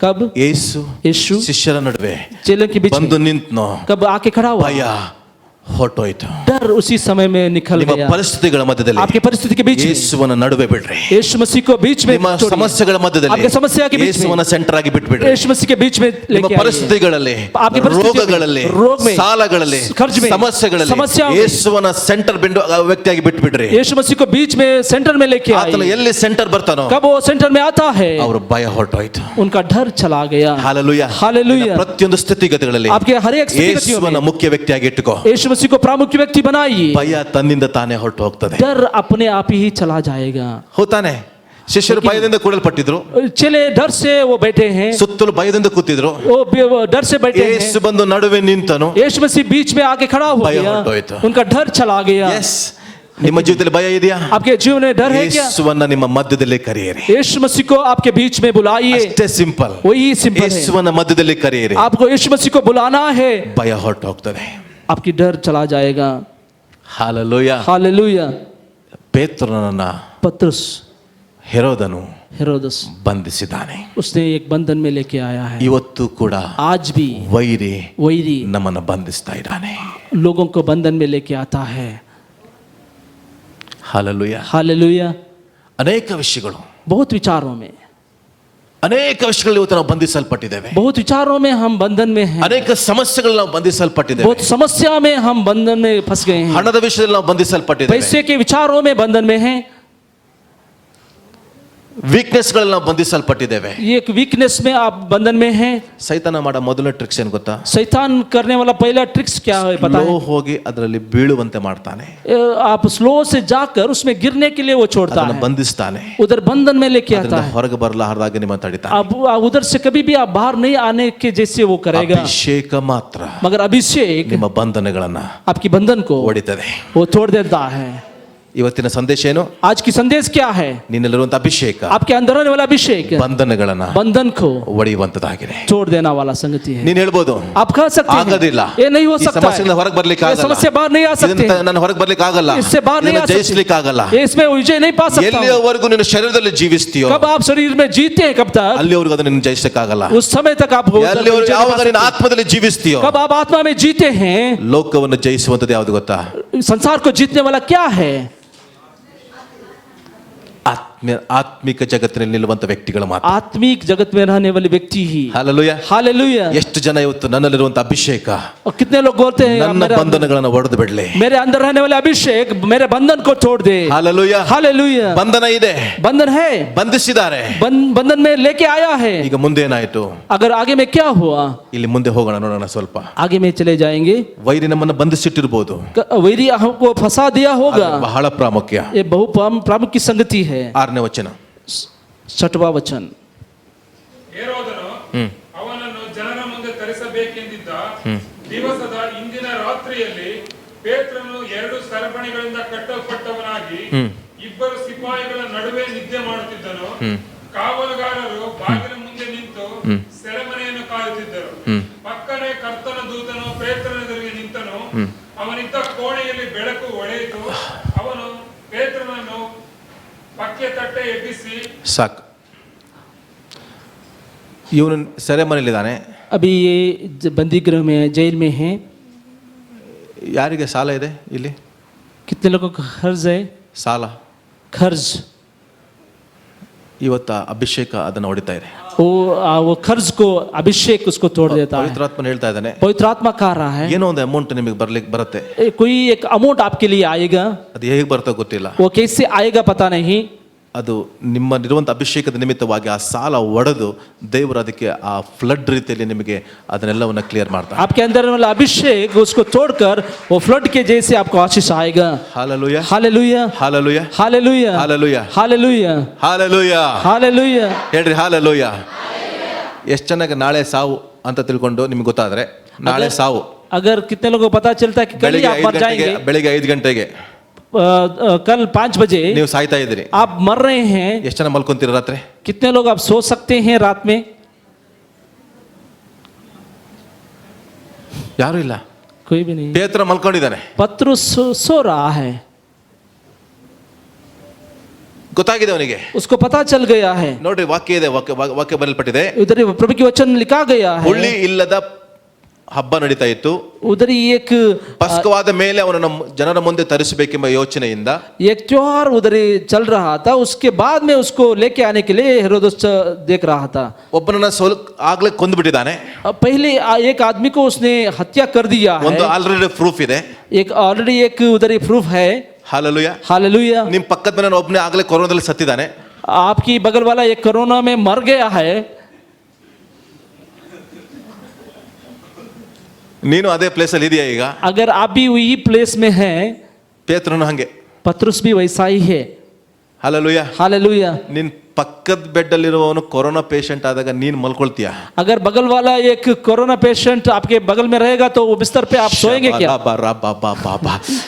कब ಯೇಸು यीशु ಶಿಷ್ಯರ ನಡುವೆ चेलों के बीच में ಬಂದು ನಿಂತ್ನೋ, कब आके खड़ा हुआ, ಭಯ ಹೊರಟೋಯ್ತು. डर उसी समय में निकल ನಿಮ್ಮ गया। ಪರಿಸ್ಥಿತಿಗಳ ಮಧ್ಯದಲ್ಲಿ आपके परिस्थिति के बीच में ಯೇಸುವನ ನಡುವೆ ಬಿಡ್ರಿ. यीशु मसीह को बीच में ನಿಮ್ಮ छोड़िए। ಸಮಸ್ಯೆಗಳ ಮಧ್ಯದಲ್ಲಿ आपके समस्या के बीच ಯೇಸುವನ में ಸೆಂಟರ್ ಆಗಿ ಬಿಟ್ಬಿಡ್ರಿ. यीशु मसीह के बीच में ನಿಮ್ಮ लेके आइए। ಪರಿಸ್ಥಿತಿಗಳಲ್ಲಿ, आपकी परिस्थिति में, ರೋಗಗಳಲ್ಲಿ, रोग में, ಸಾಲಗಳಲ್ಲಿ, कर्ज में, ಸಮಸ್ಯೆಗಳಲ್ಲಿ समस्याओं में ಯೇಸುವನ ಸೆಂಟರ್ ಬಿಂದು ವ್ಯಕ್ತಿಯಾಗಿ ಬಿಟ್ಬಿಡ್ರಿ. यीशु मसीह को बीच में सेंटर में लेके ಆತನ आइए। ಎಲ್ಲಿ ಸೆಂಟರ್ ಬರ್ತಾನೋ कब वो सेंटर में आता है, ಅವ್ರ ಭಯ ಹೊರಟೋಯ್ತು. उनका डर चला गया। ಹಾಲೆಲೂಯಾ. हालेलुया। ಪ್ರತಿಯೊಂದು ಸ್ಥಿತಿಗತಿಗಳಲ್ಲಿ आपके हर एक स्थितियों ಯೇಸುವನ में ಮುಖ್ಯ ವ್ಯಕ್ತಿಯಾಗಿ ಇಟ್ಟುಕೋ. यीशु मसीह को प्रामुख्य व्यक्ति बनाइए। ಭಯ ತನ್ನಿಂದ ತಾನೇ ಹೊರಟು ಹೋಗ್ತದೆ. डर अपने आप ही चला जाएगा। ಹೋತಾನೆ. ಶಿಷ್ಯರು ಭಯದಿಂದ ಕೂಡಲ್ಪಟ್ಟಿದ್ರು, चले डर से वो बैठे हैं, ಸುತ್ತಲೂ ಭಯದಿಂದ ಕೂತಿದ್ರು. वो डर से बैठे ಯೇಸು हैं। ಬಂದು ನಡುವೆ ನಿಂತನು. यीशु मसीह बीच में आके खड़ा हो भय गया, हटोಯ್ತು। उनका डर चला गया। ಎಸ್, ನಿಮ್ಮ ಜೀವಿತದಲ್ಲಿ ಭಯ ಇದೆಯಾ? आपके जीवन में डर है क्या? ಯೇಸುವನ್ನ ನಿಮ್ಮ ಮಧ್ಯದಲ್ಲಿ ಕರೆಯಿರಿ. यीशु मसीह को आपके बीच में बुलाइए। ಅಷ್ಟೇ ಸಿಂಪಲ್. वही सिंपल है। ಯೇಸುವನ್ನ ಮಧ್ಯದಲ್ಲಿ ಕರೆಯಿರಿ. आपको यीशु मसीह को बुलाना है, ಭಯ ಹೊರಟು ಹೋಗ್ತದೆ. आपकी डर चला जाएगा। ಹಾಲೆಲೂಯಾ. हालेलुया। ಪೇತ್ರನನ್ನ पतरस ಹೆರೋದನು हेरोदस ಬಂಧಿಸಿದ್ದಾನೆ. उसने एक बंधन में लेके आया है। ಇವತ್ತು ಕೂಡ आज भी ವೈರಿ वैरी ನಮ್ಮನ್ನು ಬಂಧಿಸ್ತಾ ಇದ್ದಾನೆ. लोगों को बंधन में लेके आता है। ಹಾಲೆಲೂಯಾ. हालेलुया। ಅನೇಕ ವಿಷಯಗಳು, बहुत विचारों में, ಅನೇಕ ವಿಷಯಗಳು ಇವತ್ತು ನಾವು ಬಂಧಿಸಲ್ಪಟ್ಟಿದ್ದೇವೆ. बहुत विचारों में हम बंधन में हैं। ಅನೇಕ ಸಮಸ್ಯೆಗಳು ನಾವು ಬಂಧಿಸಲ್ಪಟ್ಟಿದ್ದೇವೆ. बहुत समस्या में हम बंधन में फंस गए हैं। ಹಣದ ವಿಷಯದಲ್ಲಿ ನಾವು ಬಂಧಿಸಲ್ಪಟ್ಟಿದ್ದೇವೆ. पैसे के विचारों में बंधन में हैं। ವೀಕ್ನೆಸ್ ಗಳಲ್ಲಿ ನಾವು ಬಂಧಿಸಲ್ಪಟ್ಟಿದ್ದೇವೆ. एक वीकनेस में आप बंधन में हैं। ಸೈತಾನ ಮಾಡೋ ಮೊದಲ ಟ್ರಿಕ್ಸ್ ಏನು ಗೊತ್ತಾ? शैतान करने वाला पहला ट्रिक्स क्या है पता है? ಹೋಗಿ ಅದರಲ್ಲಿ ಬೀಳುವಂತೆ ಮಾಡ್ತಾನೆ. आप स्लो से जाकर उसमें गिरने के लिए वो छोड़ता ಅದನ್ನು है, ಬಂಧಿಸ್ತಾನೆ. उधर बंधन में लेके आता है। ಹೊರಗೆ ಬರಲಾರದಾಗೆ ನಿಮ್ಮ ತಡಿತಾನೆ. अब उधर से कभी भी आप बाहर नहीं आने के जैसे वो करेगा, ಅಭಿಷೇಕ ಮಾತ್ರ मगर अभिषेक ನಿಮ್ಮ ಬಂಧನಗಳನ್ನ आपकी बंधन को ಹೊಡಿತದೆ. वो तोड़ देता है। ಇವತ್ತಿನ ಸಂದೇಶ ಏನು? आज की संदेश क्या है? ನಿನ್ನಲ್ಲಿರುವಂತ ಅಭಿಷೇಕ आपके अंदर रहने वाला अभिषेक ಬಂಧನಗಳನ್ನ बंधन को ಒಡೆಯುವಂತದಾಗಿದೆ. तोड़ देना वाला संगति है। ನೀನು ಹೇಳ್ಬೋದು, आप कह सकते ಆಗೋದಿಲ್ಲ, हैं ये नहीं हो ಈ सकता ಸಮಸ್ಯೆಯಿಂದ है, ಹೊರಗೆ ಬರ್ಲಿಕ್ಕೆ ये ಆಗಲ್ಲ, समस्या बाहर नहीं आ सकते, ಇದರಿಂದ ನಾನು ಹೊರಗೆ ಬರ್ಲಿಕ್ಕೆ ಆಗಲ್ಲ, इससे बाहर नहीं आ ಜಯಿಸ್ಲಿಕ್ಕೆ ಆಗಲ್ಲ. सकते, इसमें विजय नहीं पा सकता हूं। ಎಲ್ಲಿಯವರೆಗೂ ನೀನು ಶರೀರದಲ್ಲಿ ಜೀವಿಸ್ತೀಯೋ कब आप शरीर में जीते हैं, कब तक? ಅಲ್ಲಿಯವರೆಗೂ ಅದನ್ನು ನೀನು ಜಯಿಸಕ್ಕಾಗಲ್ಲ. उस समय तक आप ಎಲ್ಲಿಯವರೆಗೂ ಯಾವಾಗ ನೀನು ಆತ್ಮದಲ್ಲಿ ಜೀವಿಸ್ತೀಯೋ, कब आप आत्मा में जीते हैं। ಲೋಕವನ್ನು ಜಯಿಸುವಂತದ್ದು ಯಾವುದು ಗೊತ್ತಾ? संसार को जीतने वाला क्या है? ಆತ್ಮಿಕ ಜಗತ್ತಿನಲ್ಲಿ ನಿಲ್ಲುವಂತ ವ್ಯಕ್ತಿಗಳು ಮಾತ್ರ. आत्मिक जगत में रहने वाले व्यक्ति ही। ಹಲ್ಲೆಲೂಯಾ. हालेलुया। ಎಷ್ಟು ಜನ ಇವತ್ತು ನನ್ನಲ್ಲಿರುವಂತ ಅಭಿಷೇಕ और कितने लोग बोलते हैं ನನ್ನ ಬಂಧನಗಳನ್ನು ಒಡೆದು ಬಿಡಲಿ, मेरे अंदर रहने वाले अभिषेक मेरे बंधन को तोड़ दे। ಹಲ್ಲೆಲೂಯಾ. हालेलुया। ಬಂಧನ ಇದೆ, बंधन है, ಬಂಧಿಸಿದ್ದಾರೆ. बंधन में लेके आया है। ಈಗ ಮುಂದೆ ಏನಾಯ್ತು? अगर आगे में क्या हुआ, ಇಲ್ಲಿ ಮುಂದೆ ಹೋಗೋಣ, ನೋಡೋಣ ಸ್ವಲ್ಪ. आगे में चले जाएंगे। ವೈರಿ ನಮ್ಮನ್ನು ಬಂಧಿಸಿಟ್ಟಿರ್ಬೋದು, वैरी हमको फंसा दिया होगा। ಆದ್ರೆ ಬಹಳ ಪ್ರಾಮುಖ್ಯ. ये बहु प्रामुख्य संगति है। 6ನೇ ವಚನ. 6वां वचन। ಹೇರೋದನು ಅವನನ್ನು ಜನರ ಮುಂದೆ ತರಿಸಬೇಕೆಂದಿದ್ದ ದಿವಸದ ಹಿಂದಿನ ರಾತ್ರಿಯಲ್ಲಿ ಪೇತ್ರನು 2 ಸರಪಣಿಗಳಿಂದ ಕಟ್ಟಲ್ಪಟ್ಟವನಾಗಿ ಇಬ್ಬರು ಸಿಪಾಯಿಗಳ ನಡುವೆ ನಿದ್ದೆ ಮಾಡುತ್ತಿದ್ದನು. ಕಾವಲುಗಾರರು ಬಾಗಿಲ ಮುಂದೆ ನಿಂತು ಸೆರೆಮನೆಯನ್ನು ಕಾಯುತ್ತಿದ್ದರು. ಪಕ್ಕನೆ ಕರ್ತನ ದೂತನು ಪೇತ್ರನೆದುರಿಗೆ ನಿಂತನು. ಅವನಿದ್ದ ಕೋಣೆಯಲ್ಲಿ ಬೆಳಕು ಹೊಳೆಯಿತು. ಅವನು ಪೇತ್ರನನ್ನು ಪಕ್ಕೆ ತಟ್ಟೆ ಎಬ್ಬಿಸಿ ಸಾಕು. ಇವನು ಸೆರೆಮನೆಯಲ್ಲಿದ್ದಾನೆ. अभी ये बंदी गृह में है, जेल में है. ಯಾರಿಗೆ ಸಾಲ ಇದೆ ಇಲ್ಲಿ? कितने लोगों का कर्ज है? ಸಾಲ. कर्ज. ಇವತ್ತ ಅಭಿಷೇಕ ಅದನ್ನು ಹೊಡಿತಾ ಇದೆ. वो कर्ज को अभिषेक उसको तोड़ देता है. ಪವಿತ್ರಾತ್ಮನ ಹೇಳ್ತಾ ಇದ್ದಾನೆ, पवित्र आत्मा कह रहा है ಏನೋ ಒಂದು ಅಮೌಂಟ್ ನಿಮಗೆ ಬರುತ್ತೆ. कोई एक अमाउंट आपके लिए आएगा. ಅದು ಹೇಗೆ ಬರ್ತೋ ಗೊತ್ತಿಲ್ಲ. वो कैसे आएगा पता नहीं. ಅದು ನಿಮ್ಮಲ್ಲಿರುವಂಥ ಅಭಿಷೇಕದ ನಿಮಿತ್ತವಾಗಿ ಆ ಸಾಲ ಒಡೆದು ದೇವರು ಅದಕ್ಕೆ ಆ ಫ್ಲಡ್ ರೀತಿಯಲ್ಲಿ ನಿಮಗೆ ಅದನ್ನೆಲ್ಲವನ್ನ ಕ್ಲಿಯರ್ ಮಾಡ್ತಾರೆ. आपके अंदर वाला अभिषेक उसको तोड़कर वो फ्लड के जैसे आपको आशीष आएगा. Hallelujah, hallelujah, hallelujah, hallelujah, hallelujah, hallelujah, hallelujah, hallelujah. ಹೇಳ್ರಿ ಹಾಲೆಲೂಯಾ. ಎಷ್ಟು ಚೆನ್ನಾಗಿ ನಾಳೆ ಸಾವು ಅಂತ ತಿಳ್ಕೊಂಡು ನಿಮ್ಗೆ ಗೊತ್ತಾದ್ರೆ ನಾಳೆ ಸಾವು. अगर कितने लोगों को पता चलता है कि कल ही आप मर जाएंगे, ಬೆಳಿಗ್ಗೆ 5 ಗಂಟೆಗೆ कल 5 बजे ನೀವು ಸಾಯ್ತಾ ಇದ್ದೀರಿ, आप मर रहे हैं. ಎಷ್ಟು ಜನ ಮಲ್ಕೊಂತೀರ ರಾತ್ರಿ? कितने लोग आप सो सकते हैं रात में? ಯಾರು ಇಲ್ಲ. कोई भी नहीं. ಪೇತ್ರ ಮಲ್ಕೊಂಡಿದ್ದಾನೆ, पत्रुस सो रहा है. ಗೊತ್ತಾಗಿದೆ ಅವನಿಗೆ. उसको पता चल गया है. ನೋಡ್ರಿ, ವಾಕ್ಯ ಇದೆ, ವಾಕ್ಯ ಬರೆಯಲ್ಪಟ್ಟಿದೆ. उधर प्रभु की वचन लिखा गया है. ಹುಳ್ಳಿ ಇಲ್ಲದ ಹಬ್ಬ ನಡೀತಾ ಇತ್ತು. उधर एक ಪಸ್ಕವಾದ ಮೇಲೆ ಅವನನ್ನು ಜನರ ಮುಂದೆ ತರಿಸಬೇಕೆಂಬ ಯೋಚನೆಯಿಂದ एक त्योहार उधर चल रहा था. उसके बाद में उसको लेके आने के लिए हेरोदस देख रहा था. ಒಬ್ಬನನ್ನ ಆಗ್ಲೇ ಕೊಂದುಬಿಟ್ಟಿದ್ದಾನೆ. पहले एक आदमी को उसने हत्या कर दिया है. ಒಂದು ಆಲ್ರೆಡಿ ಪ್ರೂಫ್ ಇದೆ. एक ऑलरेडी एक उधर प्रूफ है. ಹಾಲೆಲೂಯಾ. हालेलुया. ನಿಮ್ ಪಕ್ಕದ ಮನೆ ಒಬ್ಬನೇ ಆಗ್ಲೇ ಕೊರೋನಾದಲ್ಲಿ ಸತ್ತಿದ್ದಾನೆ. आपकी बगल वाला एक कोरोना में मर गया है. ನೀನು ಅದೇ ಪ್ಲೇಸ್ ಅಲ್ಲಿ ಇದೆಯಾ ಈಗ? अगर आप भी वही प्लेस में हैं, ಪೇತ್ರನು ಹಂಗೆ. पत्रुस भी वैसा ही है. ಹಾಲೆಲೂಯಾ. हालेलुया. ನಿನ್ ಪಕ್ಕದ ಬೆಡ್ ಅಲ್ಲಿರುವವನು ಕೊರೋನಾ ಪೇಷಂಟ್ ಆದಾಗ ನೀನ್ ಮಲ್ಕೊಳ್ತೀಯ? अगर बगल वाला एक कोरोना पेशेंट आपके बगल में रहेगा तो वो बिस्तर पे आप सोएंगे क्या?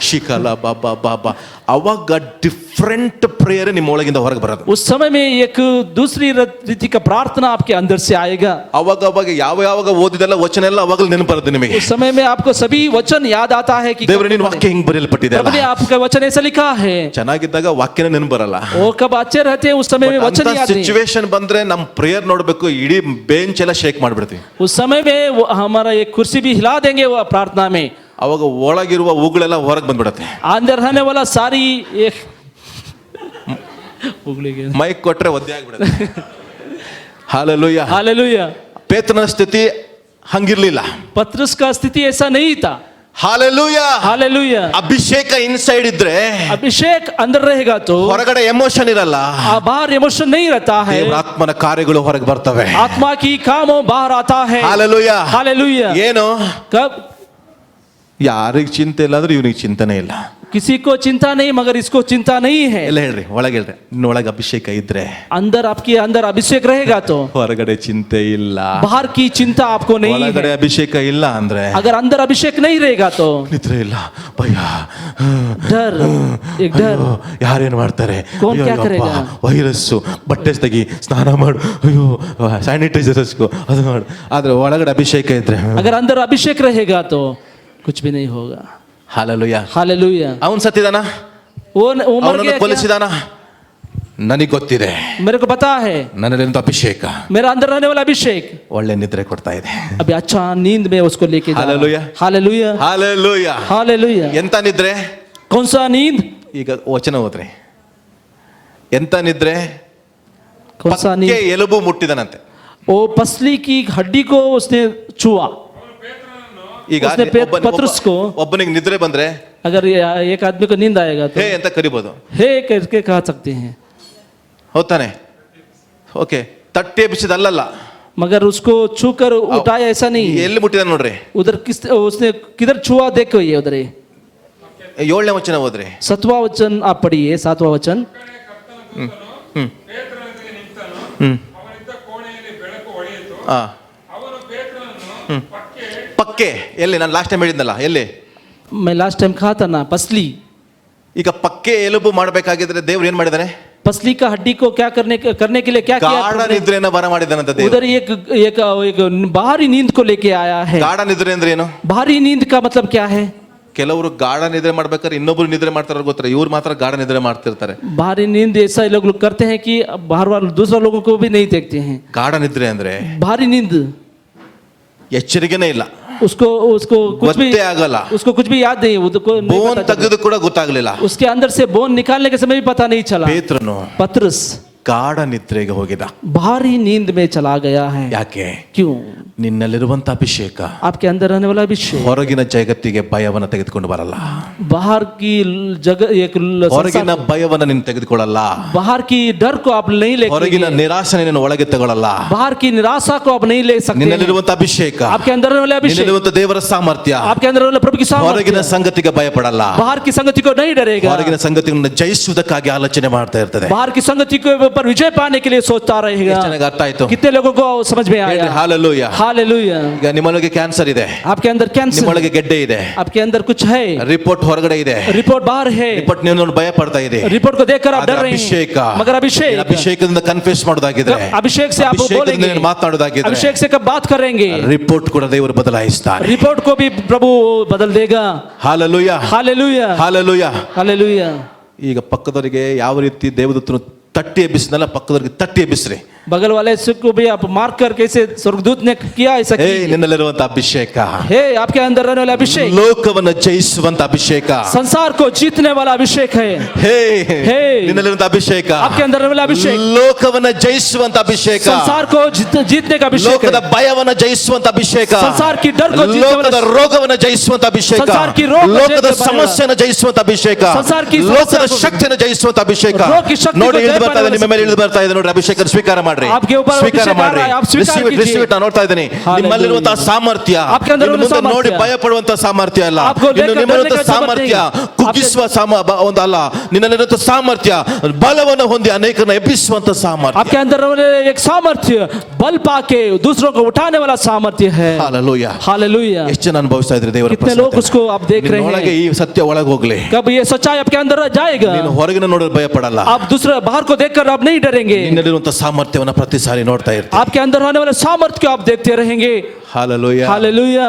ಶಿಕಲ ಬಾಬಾ ಬಾಬಾ. ಅವಾಗ ಡಿಫ್ರೆಂಟ್ ಪ್ರೇಯರ್ ನಿಮ್ಮ ಒಳಗಿಂದ ಹೊರಗೆ ಬರೋದು. उस समय में एक दूसरी रीति का प्रार्थना आपके अंदर से आएगा. ಅವಾಗ ಯಾವಾಗ ಓದಿದೆಲ್ಲ ವಚನ ಎಲ್ಲ ಅವಾಗಲೇ ನೆನಪು ಬರುತ್ತೆ ನಿಮಗೆ. उस समय में आपको सभी वचन याद आता है कि ದೇವರೇ ನಿನ್ನ ವಾಕ್ಯ ಹಿಂಗ್ ಬರೆಯಲ್ಪಟ್ಟಿದೆ प्रभु ने आपका वचन ऐसा लिखा है. ಚೆನ್ನಾಗಿದ್ದಾಗ ವಾಕ್ಯನೇ ನೆನಪು ಬರಲ್ಲ. वो कब अच्छे रहते हैं उस समय में वचन याद नहीं. ಸಿಚುವೇಶನ್ ಬಂದ್ರೆ ನಮ್ಮ ಪ್ರೇಯರ್ ನೋಡ್ಬೇಕು, ಇಡೀ ಬೆಂಚ್ ಎಲ್ಲ ಶೇಕ್ ಮಾಡ್ಬಿಡ್ತೀವಿ. उस समय में हमारा एक कुर्सी भी हिला देंगे वो प्रार्थना में. ಅವಾಗ ಒಳಗಿರುವ ಉಗುಳೆಲ್ಲ ಹೊರಗೆ ಬಂದ್ಬಿಡುತ್ತೆ. अंदर रहने वाला सारी एक ಮೈಕ್ ಕೊಟ್ರೆ ಒದ್ದೆ ಆಗ್ಬಿಡುತ್ತೆ. ಹಾಲೆಲೂಯಾ. हालेलुया. ಪೇತ್ರನ ಸ್ಥಿತಿ ಹಂಗಿರ್ಲಿಲ್ಲ. पत्रुस का स्थिति ऐसा नहीं था. ಹಾಲೆಲೂಯಾ. हालेलुया. ಅಭಿಷೇಕ ಇನ್ಸೈಡ್ ಇದ್ರೆ अभिषेक अंदर रहेगा तो ಹೊರಗಡೆ ಎಮೋಷನ್ ಇರಲ್ಲ. बाहर इमोशन नहीं रहता है. ದೇವರ ಆತ್ಮನ ಕಾರ್ಯಗಳು ಹೊರಗೆ ಬರ್ತವೆ. आत्मा की कामों बाहर आता है. ಹಾಲೆಲೂಯಾ. हालेलुया. ಏನು? कब ಯಾರಿಗೆ ಚಿಂತೆ ಇಲ್ಲ ಅಂದ್ರೆ ಇವನಿಗೆ ಚಿಂತನೆ ಇಲ್ಲ. किसी को चिंता नहीं मगर इसको चिंता नहीं है. ಎಲ್ಲ ಹೇಳ್ರಿ, ಒಳಗೆ ಹೇಳ್ರಿ, ನಿನ್ನೊಳಗೆ ಅಭಿಷೇಕ ಇದ್ರೆ अंदर आपके अंदर अभिषेक रहेगा तो ಹೊರಗಡೆ ಚಿಂತೆ ಇಲ್ಲ. बाहर की चिंता आपको नहीं ಒಳಗಡೆ है. ಅಭಿಷೇಕ ಇಲ್ಲ ಅಂದ್ರೆ अगर अंदर अभिषेक नहीं रहेगा तो ನಿದ್ರೆ ಇಲ್ಲ, ಭಯ, डर, एक डर. ಯಾರೇನು ಮಾಡ್ತಾರೆ, कौन क्या करेगा? ವೈರಸ್ಸು, ಬಟ್ಟೆ ತೆಗಿ, ಸ್ನಾನ ಮಾಡು, ಅಯ್ಯೋ ಸ್ಯಾನಿಟೈಸರ್ ಹಚ್ಕೋ, ಅದು ಮಾಡು. ಆದ್ರೆ ಒಳಗಡೆ ಅಭಿಷೇಕ ಇದ್ರೆ अगर अंदर अभिषेक रहेगा तो कुछ भी नहीं होगा. ಹಾಲೆಲೂಯಾ. हालेलुया. ಅವನ್ ಸತ್ತಿದಾನ, वो मर ಅವನನ್ನು गया क्या? ಕೊಲಿಸಿದಾನ, ನನಗೆ ಗೊತ್ತಿದೆ. मेरे को पता है ನನ್ನಲ್ಲಿಂದ ಅಭಿಷೇಕ मेरा अंदर रहने वाला अभिषेक ಒಳ್ಳೆ ನಿದ್ರೆ ಕೊಡ್ತಾ ಇದೆ. अभी अच्छा नींद में उसको लेके जा रहा है. हालेलुया. हालेलुया. ಹಾಲೆಲೂಯಾ. हालेलुया. ಎಂತ ನಿದ್ರೆ? कौन सा नींद? ಈಗ ವಚನ ಓದ್ರಿ. ಎಂತ ನಿದ್ರೆ? कौन सा ಪಕ್ಕೆ नींद? ಎಲುಬು ಮುಟ್ಟಿದನಂತೆ. वो पसली की हड्डी को उसने छुआ. ಈಗ उसने पत्रुस को, ಒಬ್ಬನಿಗೆ ನಿದ್ರೆ ಬಂದ್ರೆ अगर एक आदमी को नींद आएगा तो ಹೇ ಅಂತ ಕರಿಬೋದು. हे करके कह सकते हैं. ಹೌದಾನೆ? ಓಕೆ, ತಟ್ಟೆ ಎಬ್ಬಿಸಿದಲ್ಲ, मगर उसको छू कर उठाया ऐसा नहीं है. ಎಲ್ಲಿ ಮುಟ್ಟಿದ ನೋಡ್ರಿ. उधर किस उसने किधर छुआ देखो ये उधर 7ನೇ ವಚನ ಓದ್ರಿ. 7वां वचन आप पढ़िए. 7वां वचन. ಪೇತ್ರನೆದುರಿಗೆ ನಿಂತನು. ಅವನಿದ್ದ ಕೋಣೆಯಲ್ಲಿ ಬೆಳಕು ಹೊಳೆಯಿತು. ಆ ಅವನು ಪೇತ್ರನನ್ನು ಪಕ್ಕೆ ಪಕ್ಕೆ ಎಲ್ಲಿ ನಾನು ಲಾಸ್ಟ್ ಟೈಮ್ ಹೇಳಿದ್ನಲ್ಲ, ಎಲ್ಲಿ? मैं लास्ट टाइम कहा था ना, पसली। ಈಗ ಪಕ್ಕೆ ಎಲುಬು ಮಾಡಬೇಕಾಗಿದ್ರೆ ದೇವ್ರು ಏನ್ ಮಾಡಿದಾನೆ? पसली का हड्डी को क्या करने के लिए क्या किया? ಗಾಢ ನಿದ್ರೆಯನ್ನ ಬರ ಮಾಡಿದಾನಂತ ದೇವ್ರು. उधर एक एक एक बाहरी नींद को लेके आया है। ಗಾಢ ನಿದ್ರೆ ಅಂದ್ರೆ ಏನು? बाहरी नींद का मतलब क्या है? ಕೆಲವರು ಗಾಢ ನಿದ್ರೆ ಮಾಡ್ಬೇಕಾದ್ರೆ ಇನ್ನೊಬ್ರು ನಿದ್ರೆ ಮಾಡ್ತಾರ ಗೊತ್ತರ, ಇವ್ರು ಮಾತ್ರ ಗಾಢ ನಿದ್ರೆ ಮಾಡ್ತಿರ್ತಾರೆ. बाहरी नींद ऐसा लोग करते हैं कि बाहर वाले दूसरे लोगों को भी नहीं देखते हैं। ಗಾಢ ನಿದ್ರೆ ಅಂದ್ರೆ बाहरी नींद ಎಚ್ಚರಿಕೆನೇ ಇಲ್ಲ, उसको उसको कुछ भी ಗೊತ್ತೇ ಆಗಲ್ಲ. उसको कुछ भी याद नहीं, उसको नहीं ಬೋನ್ पता चला। ತೆಗೆದು ಕೂಡ ಗೊತ್ತಾಗ್ಲಿಲ್ಲ. उसके अंदर से बोन निकालने के समय भी पता नहीं चला। ಪೇತ್ರನು पतरस ಗಾಢ ನಿದ್ರೆಗೆ ಹೋಗಿದ. बाहरी नींद में चला गया है। ಯಾಕೆ? क्यों? ನಿನ್ನಲ್ಲಿರುವಂತ ಅಭಿಷೇಕ आपके अंदर रहने वाला अभिषेक ಹೊರಗಿನ ಜಗತ್ತಿಗೆ ಭಯವನ್ನ ತೆಗೆದುಕೊಂಡು ಬರಲ್ಲ. बाहर की जगह एक ಹೊರಗಿನ ಭಯವನ್ನ ನೀನು ತೆಗೆದುಕೊಳ್ಳಲ್ಲ. बाहर की डर को आप नहीं ले, ಹೊರಗಿನ ನಿರಾಶೆ ನೀನು ಒಳಗೆ ತಗೊಳ್ಳಲ್ಲ. बाहर की निराशा को आप नहीं ले सकते। ನಿನ್ನಲ್ಲಿರುವಂತ ಅಭಿಷೇಕ, आपके अंदर रहने वाला अभिषेक, ನಿನ್ನಲ್ಲಿರುವಂತ ದೇವರ ಸಾಮರ್ಥ್ಯ आपके अंदर रहने वाला प्रभु की ಹೊರಗಿನ सामर्थ्य ಸಂಗತಿಗೆ ಭಯಪಡಲ್ಲ. बाहर की संगति को नहीं डरेगा। ಹೊರಗಿನ ಸಂಗತಿಗಳನ್ನು ಜಯಿಸುವುದಕ್ಕಾಗಿ ಆಲೋಚನೆ ಮಾಡ್ತಾ ಇರ್ತದೆ. बाहर की संगति के ऊपर विजय पाने के लिए सोचता रहेगा। ಎಷ್ಟು ಚೆನ್ನಾಗಿ ಅರ್ಥ ಆಯ್ತು? कितने लोगों को समझ में आया? ಹಾಲೆಲೂಯಾ. हालेलुया। ಈಗ ನಿಮ್ಮೊಳಗೆ ಕ್ಯಾನ್ಸರ್ ಇದೆ, आपके अंदर कैंसर, ನಿಮ್ಮೊಳಗೆ ಗೆಡ್ಡೆ ಇದೆ, आपके अंदर कुछ है, ರಿಪೋರ್ಟ್ ಹೊರಗಡೆ ಇದೆ, रिपोर्ट बाहर है, ರಿಪೋರ್ಟ್ ನೀವು ಭಯ ಪಡ್ತಾ ಇದೆ. रिपोर्ट को देखकर आप डर रहे ಅಭಿಷೇಕ, हैं। मगर अभिषेक, ಅಭಿಷೇಕದಿಂದ ಕನ್ಫ್ಯೂಸ್ ಮಾಡೋದಾಗಿದ್ರೆ, अभिषेक से आप बोलेंगे, ಮಾತನಾಡೋದಾಗಿದ್ರೆ, अभिषेक से कब बात करेंगे, ರಿಪೋರ್ಟ್ ಕೂಡ ದೇವರು ಬದಲಾಯಿಸ್ತಾರೆ. रिपोर्ट को भी प्रभु बदल देगा। Hallelujah, hallelujah, hallelujah. हालेलुया। ಈಗ ಪಕ್ಕದವರಿಗೆ ಯಾವ ರೀತಿ ದೇವದೂತನು ತಟ್ಟಿ ಎಬ್ಬಿಸಿದಲ್ಲ, ಪಕ್ಕದವರಿಗೆ ತಟ್ಟಿ ಎಬ್ಬಿಸ್ರಿ. बगल वाले को भी आप मार कर कैसे स्वर्गदूत ने किया ऐसा ಹೇ, किया। ನಿನ್ನಲ್ಲಿರುವಂತ ಅಭಿಷೇಕ, हे आपके अंदर रहने वाला अभिषेक ಲೋಕವನ್ನು ಜಯಿಸುವಂತ ಅಭಿಷೇಕ, संसार को जीतने वाला अभिषेक है। ಹೇ, ಹೇ, ನಿನ್ನಲ್ಲಿರುವಂತ ಅಭಿಷೇಕ, आपके अंदर रहने वाला अभिषेक ಲೋಕವನ್ನ ಜಯಿಸುವಂತ ಅಭಿಷೇಕ, संसार को जीतने का अभिषेक ಲೋಕದ है। ಭಯವನ್ನ ಜಯಿಸುವಂತ ಅಭಿಷೇಕ, संसार की डर को जीतने वाला, ಲೋಕದ ರೋಗವನ್ನ ಜಯಿಸುವಂತ ಅಭಿಷೇಕ, ಸಂಸಾರ ಕಿ ರೋಗ ಲೋಕದ ಜಯಿಸುವ ಸಮಸ್ಯೆಯನ್ನು ಜಯಿಸುವಂತ ಅಭಿಷೇಕ, ಸಂಸಾರ ಕಿ ಲೋಕದ ಸಮಸ್ಯೆ ಶಕ್ತಿಯನ್ನು ಜಯಿಸುವಂತ ಅಭಿಷೇಕ. ರೋಗ ಕಿ ಶಕ್ತಿ ನೋಡಿ को ಇಳಿದು ಜಯ ಬರ್ತಾ ಇದೆ, ಪಾನೆ ನಿಮ್ಮ ಮೇಲೆ ಇಳಿದು ಬರ್ತಾ ಇದೆ ನೋಡಿ. ಅಭಿಷೇಕ ಸ್ವೀಕಾರ ಮಾಡ್ರಿ, आपके ऊपर ಸ್ವೀಕಾರ अभिषेक आ ಮಾಡ್ರಿ. रहा है, आप स्वीकार कीजिए। ರಿಸೀವ್ ಇಟ್, ನಾನು ನೋಡ್ತಾ ಇದ್ದೀನಿ ನಿಮ್ಮಲ್ಲಿರುವಂತಹ ಸಾಮರ್ಥ್ಯ. आपके अंदर ಇನ್ನು ಮುಂದೆ सामर्थ्य, ನೋಡಿ ಭಯ ಪಡುವಂತ ಸಾಮರ್ಥ್ಯ ಅಲ್ಲ, आपको ಇನ್ನು लेकर ನಿಮ್ಮಲ್ಲಿರುವಂತಹ डरने का ಸಾಮರ್ಥ್ಯ सामर्थ्य ಕುಗ್ಗಿಸುವ ಒಂದು ಅಲ್ಲ, ನಿನ್ನಲ್ಲಿರುವಂತಹ ಸಾಮರ್ಥ್ಯ ಬಲವನ್ನು ಹೊಂದಿ ಅನೇಕರನ್ನ ಎಬ್ಬಿಸುವಂತ ಸಾಮರ್ಥ್ಯ. आपके अंदर रहने वाला एक सामर्थ्य बल पाके दूसरों को उठाने वाला सामर्थ्य है। ಹಾಲೆಲೂಯಾ. हालेलुया। ಎಷ್ಟು ಜನ ಅನುಭವಿಸ್ತಾ ಇದ್ರಿ ದೇವರ कितने लोग उसको आप देख रहे ಒಳಗೆ हैं। ಈ ಸತ್ಯ ಒಳಗೆ ಹೋಗ್ಲಿ. कब ये सच्चाई आपके अंदर जाएगा, ನೀನು ಹೊರಗಿನ ನೋಡೋದು ಭಯ ಪಡಲ್ಲ, आप दूसरे बाहर को देखकर आप नहीं डरेंगे। ನಿನ್ನಲ್ಲಿರುವಂತ ಸಾಮರ್ಥ್ಯವನ್ನ ಪ್ರತಿ ಸಾರಿ ನೋಡ್ತಾ ಇರ್ತೀವಿ. आपके अंदर रहने वाले सामर्थ्य को आप देखते रहेंगे। Hallelujah, hallelujah.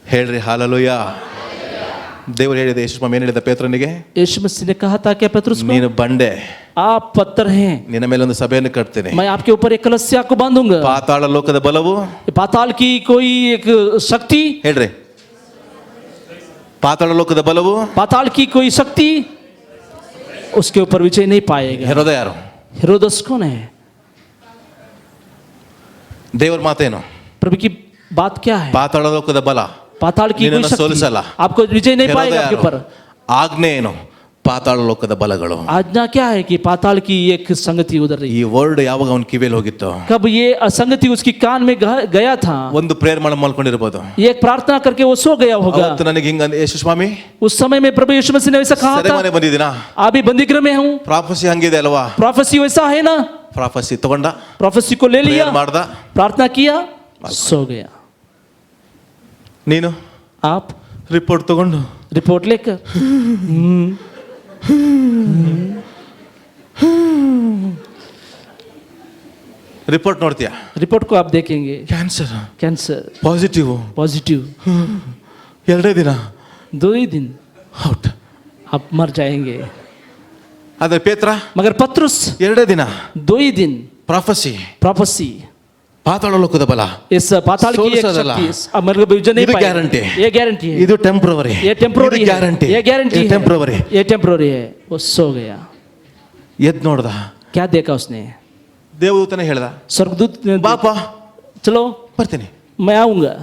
ಹೇಳ್ರಿ ಹಾಲೆಲೂಯಾ. ದೇವರು ಹೇಳಿದೆ, ಯೇಸು ಸ್ವಾಮಿ ಏನ್ ಹೇಳಿದ ಪೇತ್ರನಿಗೆ? यीशु मसीह ने कहा था क्या पतरस को, ನೀನು ಬಂಡೆ, आप पत्थर हैं, ನಿನ್ನ ಮೇಲೆ ಒಂದು ಸಭೆಯನ್ನು ಕಟ್ತೀನಿ. मैं आपके ऊपर एक कलस्या को बांधूंगा। ಪಾತಾಳ ಲೋಕದ ಬಲವು, पाताल की कोई एक शक्ति, ಹೇಳ್ರಿ, ಪಾತಾಳ ಲೋಕದ ಬಲವು पाताल की कोई शक्ति उसके ऊपर विजय नहीं पाएगा। ಹೆರೋದ ಯಾರು? हेरोदस कौन है? ದೇವರ ಮಾತೇನು? प्रभु की बात क्या है? ಪಾತಾಳ ಲೋಕದ ಬಲ पाताल की कोई ನಿನ್ನನ್ನು ಸೋಲಿಸಲ್ಲ. शक्ति आपको विजय नहीं ಹೆರೋದ पाएगा आपके ಯಾರು? ऊपर। ಆಜ್ಞೆ ಏನು? ಪಾತಾಳ ಲೋಕದ ಬಲಗಳು. आज्ञा क्या है कि पाताल की एक संगति उधर रही। ಈ ವರ್ಡ್ ಯಾವಾಗ ಅವನ ಕಿವಿಯಲ್ಲಿ ಹೋಗಿತ್ತು? कब ये असंगति उसकी कान में गया था? ಒಂದು ಪ್ರೇಯರ್ ಮಾಡಿ ಮಲ್ಕೊಂಡಿರ್ಬೋದು. एक प्रार्थना करके वो सो गया होगा। ಅವತ್ತು ನನಗೆ ಹಿಂಗ ಯೇಸು ಸ್ವಾಮಿ उस समय में प्रभु यीशु मसीह ने वैसा कहा था, ಸೆರೆಮನೆ ಬಂದಿದ್ದೀನಾ? अभी बंदीगृह में हूँ। ಪ್ರಾಫಸಿ ಹಂಗಿದೆ ಅಲ್ವಾ? प्रोफेसी वैसा है ना, ಪ್ರಾಫಸಿ ತಗೊಂಡ, प्रोफेसी को ले लिया, ಪ್ರೇಯರ್ ಮಾಡ್ದ, प्रार्थना किया, सो गया। ನೀನು आप ರಿಪೋರ್ಟ್ ತಗೊಂಡು रिपोर्ट लेकर ರಿಪೋರ್ಟ್ ನೋಡ್ತೀಯ, रिपोर्ट को आप देखेंगे, ಕ್ಯಾನ್ಸರ್ कैंसर ಪಾಸಿಟಿವ್, पॉजिटिव, 2 ದಿನ 2 ही दिन ಔಟ್. आप मर जाएंगे। ಆದ್ರೆ ಪೇತ್ರ मगर पतरस 2 ದಿನ 2 ही दिन ಪ್ರಾಫಸಿ, प्रोफेसी, ಪಾತಾಳ ಲೋಕದ ಬಲ, इस पाताल की एक सोल्सदला। शक्ति अमर विजय नहीं ಇದು पाएगा। guarantee। ये गारंटी है, ಇದು ಟೆಂಪರರಿ, ये टेम्पररी है, ಗ್ಯಾರಂಟಿ, ये गारंटी है, ಟೆಂಪರರಿ. ये टेम्पररी है। वो सो गया। ಎದ್ ನೋಡ್ದ, क्या देखा उसने? ದೇವದೂತನೇ ಹೇಳ್ದ, स्वर्गदूत ने ಬಾಪ चलो ಬರ್ತೀನಿ. मैं आऊंगा।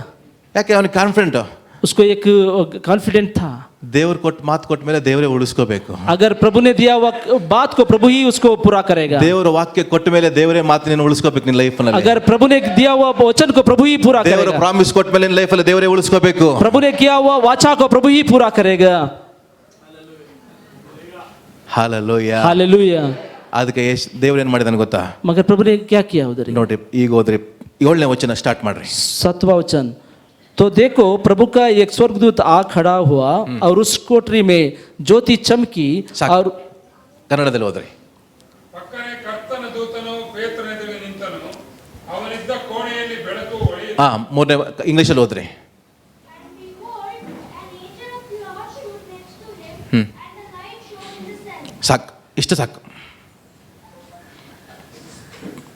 ಯಾಕೆ? ಅವನಿಗೆ ಕಾನ್ಫಿಡೆಂಟ್, उसको एक कॉन्फिडेंट था। ದೇವ್ರು ಕೊಟ್ಟು ಮಾತು ಕೊಟ್ಟ ಮೇಲೆ ದೇವರೇ ಉಳಿಸ್ಕೋಬೇಕು. अगर प्रभु ने दिया हुआ बात को प्रभु ही उसको पूरा करेगा। ದೇವರ ವಾಕ್ಯ ಕೊಟ್ಟ ಮೇಲೆ ದೇವರೇ ಮಾತಿನ ಉಳಿಸ್ಕೋಬೇಕು ನಿನ್ನ ಲೈಫ್ ನಲ್ಲಿ. अगर प्रभु ने दिया हुआ वचन को प्रभु ही पूरा ದೇವರ करेगा। ಪ್ರಾಮಿಸ್ ಕೊಟ್ಟ ಮೇಲೆ ನಿನ್ನ ಲೈಫ್ ಅಲ್ಲಿ ದೇವರೇ ಉಳಿಸ್ಕೋಬೇಕು. प्रभु ने किया हुआ वाचा को प्रभु ही पूरा करेगा। ಹಾಲೆಲೂಯಾ. हालेलुया। ಅದಕ್ಕೆ ದೇವ್ರು ಏನ್ ಮಾಡಿದಾನೆ ಗೊತ್ತಾ? मगर प्रभु ने क्या किया उधर? ನೋಡ್ರಿ, ಈಗ ಹೋದ್ರಿ 7ನೇ ವಚನ ಸ್ಟಾರ್ಟ್ ಮಾಡ್ರಿ. 7वां वचन। तो देखो प्रभु का एक स्वर्गदूत आ खड़ा हुआ और उस कोठरी में ज्योति चमकी ಸಾಕು. और ಕನ್ನಡದಲ್ಲಿ ಹೋದ್ರಿ. ಪಕ್ಕನೆ ಕರ್ತನ ದೂತನು ಪೇತ್ರನೆದುರಿಗೆ ನಿಂತನು. ಅವನಿದ್ದ ಕೋಣೆಯಲ್ಲಿ ಬೆಳಕು ಹೊಳೆಯಿತು. 3ನೇ ಇಂಗ್ಲಿಷಲ್ಲಿ ಹೋದ್ರಿ. And behold, an angel of the Lord stood next to him, and the light shone in the center. ಸಾಕು, ಇಷ್ಟು ಸಾಕು.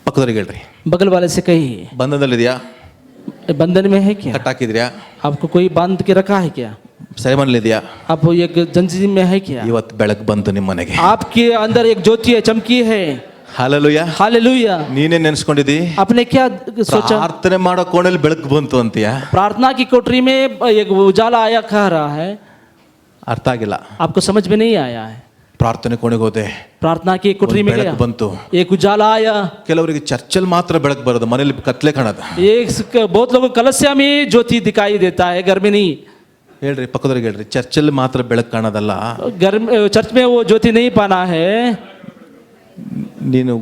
ಪಕ್ಕದವ್ರಿಗೆ ಹೇಳ್ರಿ. बगल वाले से कही ಬಂಧನದಲ್ಲಿದೆಯಾ? बंधन में है क्या? ಕಟ್ ಹಾಕಿದ್ಯಾ? आपको कोई बांध के रखा है क्या? ಸೆರೆಮನೆಯಲ್ಲಿದೆಯಾ? आप एक जंजीर में है क्या? ಇವತ್ತು ಬೆಳಕು ಬಂತು ನಿಮ್ಮ ಮನೆಗೆ. आपके अंदर एक ज्योति है, चमकी है। ಹಾಲೆಲೂಯಾ. हालेलुया। ನೀನೇನ್ ನೆನ್ಸ್ಕೊಂಡಿದ್ದಿ? आपने क्या सोचा? ಪ್ರಾರ್ಥನೆ ಮಾಡೋ ಕೋಣೆಯಲ್ಲಿ ಬೆಳಕು ಬಂತು ಅಂತೀಯಾ? प्रार्थना की कोठरी में एक उजाला आया कह रहा है, ಅರ್ಥ ಆಗಿಲ್ಲ. आपको समझ में नहीं आया है। ಪ್ರಾರ್ಥನೆ ಕೋಣೆಗೆ ಹೋದೆ, प्रार्थना की कोठरी में ಬೆಳಕು गया, ಬಂತು. एक उजाला आया। ಕೆಲವರಿಗೆ ಚರ್ಚಲ್ಲಿ ಮಾತ್ರ ಬೆಳಕು ಬರೋದು, ಮನೇಲಿ ಕತ್ಲೆ ಕಾಣದ. बहुत लोगों को कलस्या में ज्योति दिखाई देता है, घर में नहीं। ಹೇಳ್ರಿ, ಪಕ್ಕದವ್ರಿಗೆ ಹೇಳ್ರಿ, ಚರ್ಚಲ್ಲಿ ಮಾತ್ರ ಬೆಳಕು ಕಾಣೋದಲ್ಲ. घर चर्च में वो ज्योति नहीं पाना है। ನೀನು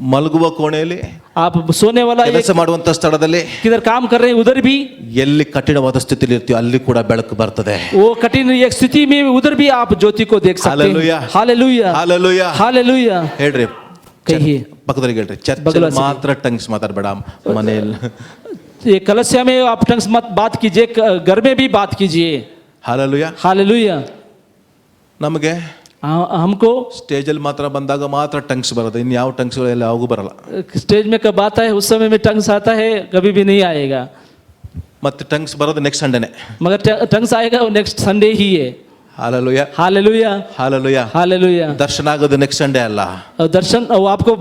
ಮಲಗುವ ಕೋಣೆಯಲ್ಲಿ, आप सोने वाला ಕೆಲಸ ಮಾಡುವಂತ ಸ್ಥಳದಲ್ಲಿ, किधर काम कर रहे हैं उधर भी ಎಲ್ಲಿ ಕಠಿಣವಾದ ಸ್ಥಿತಿಲಿ ಇರ್ತೀವಿ ಅಲ್ಲಿ ಕೂಡ ಬೆಳಕು ಬರ್ತದೆ. वो कठिन एक स्थिति में उधर भी आप ज्योति को देख सकते हालेलुया। हैं। Hallelujah, hallelujah. हालेलुया। ಹೇಳ್ರಿ, कहिए। ಪಕ್ಕದವ್ರಿಗೆ ಹೇಳ್ರಿ, ಬಗಲ ಚರ್ಚಲ್ಲಿ से- ಮಾತ್ರ ಟಂಗ್ಸ್ ಮಾತಾಡ್ಬೇಡ, ಮನೆಯಲ್ಲಿ. ये कलस्या में आप टंग्स मत बात कीजिए, घर में भी बात कीजिए। ಹಾಲೆಲೂಯಾ. हालेलुया। ನಮಗೆ हमको ಸ್ಟೇಜಲ್ಲಿ ಮಾತ್ರ ಬಂದಾಗ ಮಾತ್ರ ಟಂಗ್ಸ್ ಬರೋದು, ಇನ್ನು ಯಾವ ಟಂಗ್ಸ್ಗಳೆಲ್ಲ ಯಾವಾಗೂ ಬರಲ್ಲ. स्टेज में कब आता है उस समय में टंग्स आता है, कभी भी नहीं आएगा। ಮತ್ತೆ ಟಂಗ್ಸ್ ಬರೋದು ನೆಕ್ಸ್ಟ್ ಸಂಡೇನೆ. मगर टंग्स आएगा वो नेक्स्ट संडे ही है। ಹಾಲೆಲೂಯಾ. Hallelujah, hallelujah. हालेलुया। ದರ್ಶನ ಆಗೋದು ನೆಕ್ಸ್ಟ್ ಸಂಡೇ ಅಲ್ಲ. और दर्शन वो आपको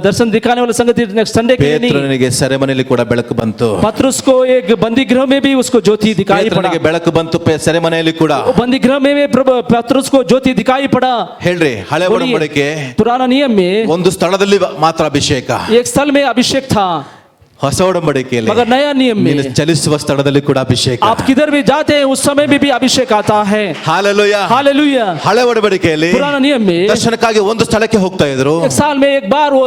दर्शन दिखाने वाला संगति नेक्स्ट संडे के लिए नहीं। ಪೇತ್ರನಿಗೆ ಸೆರೆಮನೆಯಲ್ಲಿ ಕೂಡ ಬೆಳಕು ಬಂತು. पतरस को एक बंदी गृह में भी उसको ज्योति दिखाई पड़ा। ಪೇತ್ರನಿಗೆ ಬೆಳಕು ಬಂತು ಸೆರೆಮನೆಯಲ್ಲಿ ಕೂಡ. वो बंदी गृह में भी प्रभु पतरस को ज्योति दिखाई पड़ा। ಹೇಳ್ರಿ, ಹಳೆ ಒಡಂಬಡಿಕೆ पुराना नियम में ಒಂದು ಸ್ಥಳದಲ್ಲಿ ಮಾತ್ರ ಅಭಿಷೇಕ, एक स्थल में अभिषेक था, ಹೊಸ ಒಡಂಬಡಿಕೆಯಲ್ಲಿ मगर नया नियम में ನೀನು ಚಲಿಸುವ ಸ್ಥಳದಲ್ಲಿ ಕೂಡ ಅಭಿಷೇಕ. आप किधर भी जाते हैं उस समय में भी अभिषेक आता है। ಹಾಲೆಲೂಯಾ. हालेलुया। ಹಳೆ ಒಡಂಬಡಿಕೆಯಲ್ಲಿ पुराना नियम में ದರ್ಶನಕ್ಕಾಗಿ ಒಂದು ಸ್ಥಳಕ್ಕೆ ಹೋಗ್ತಾ ಇದ್ರು, एक साल में एक बार वो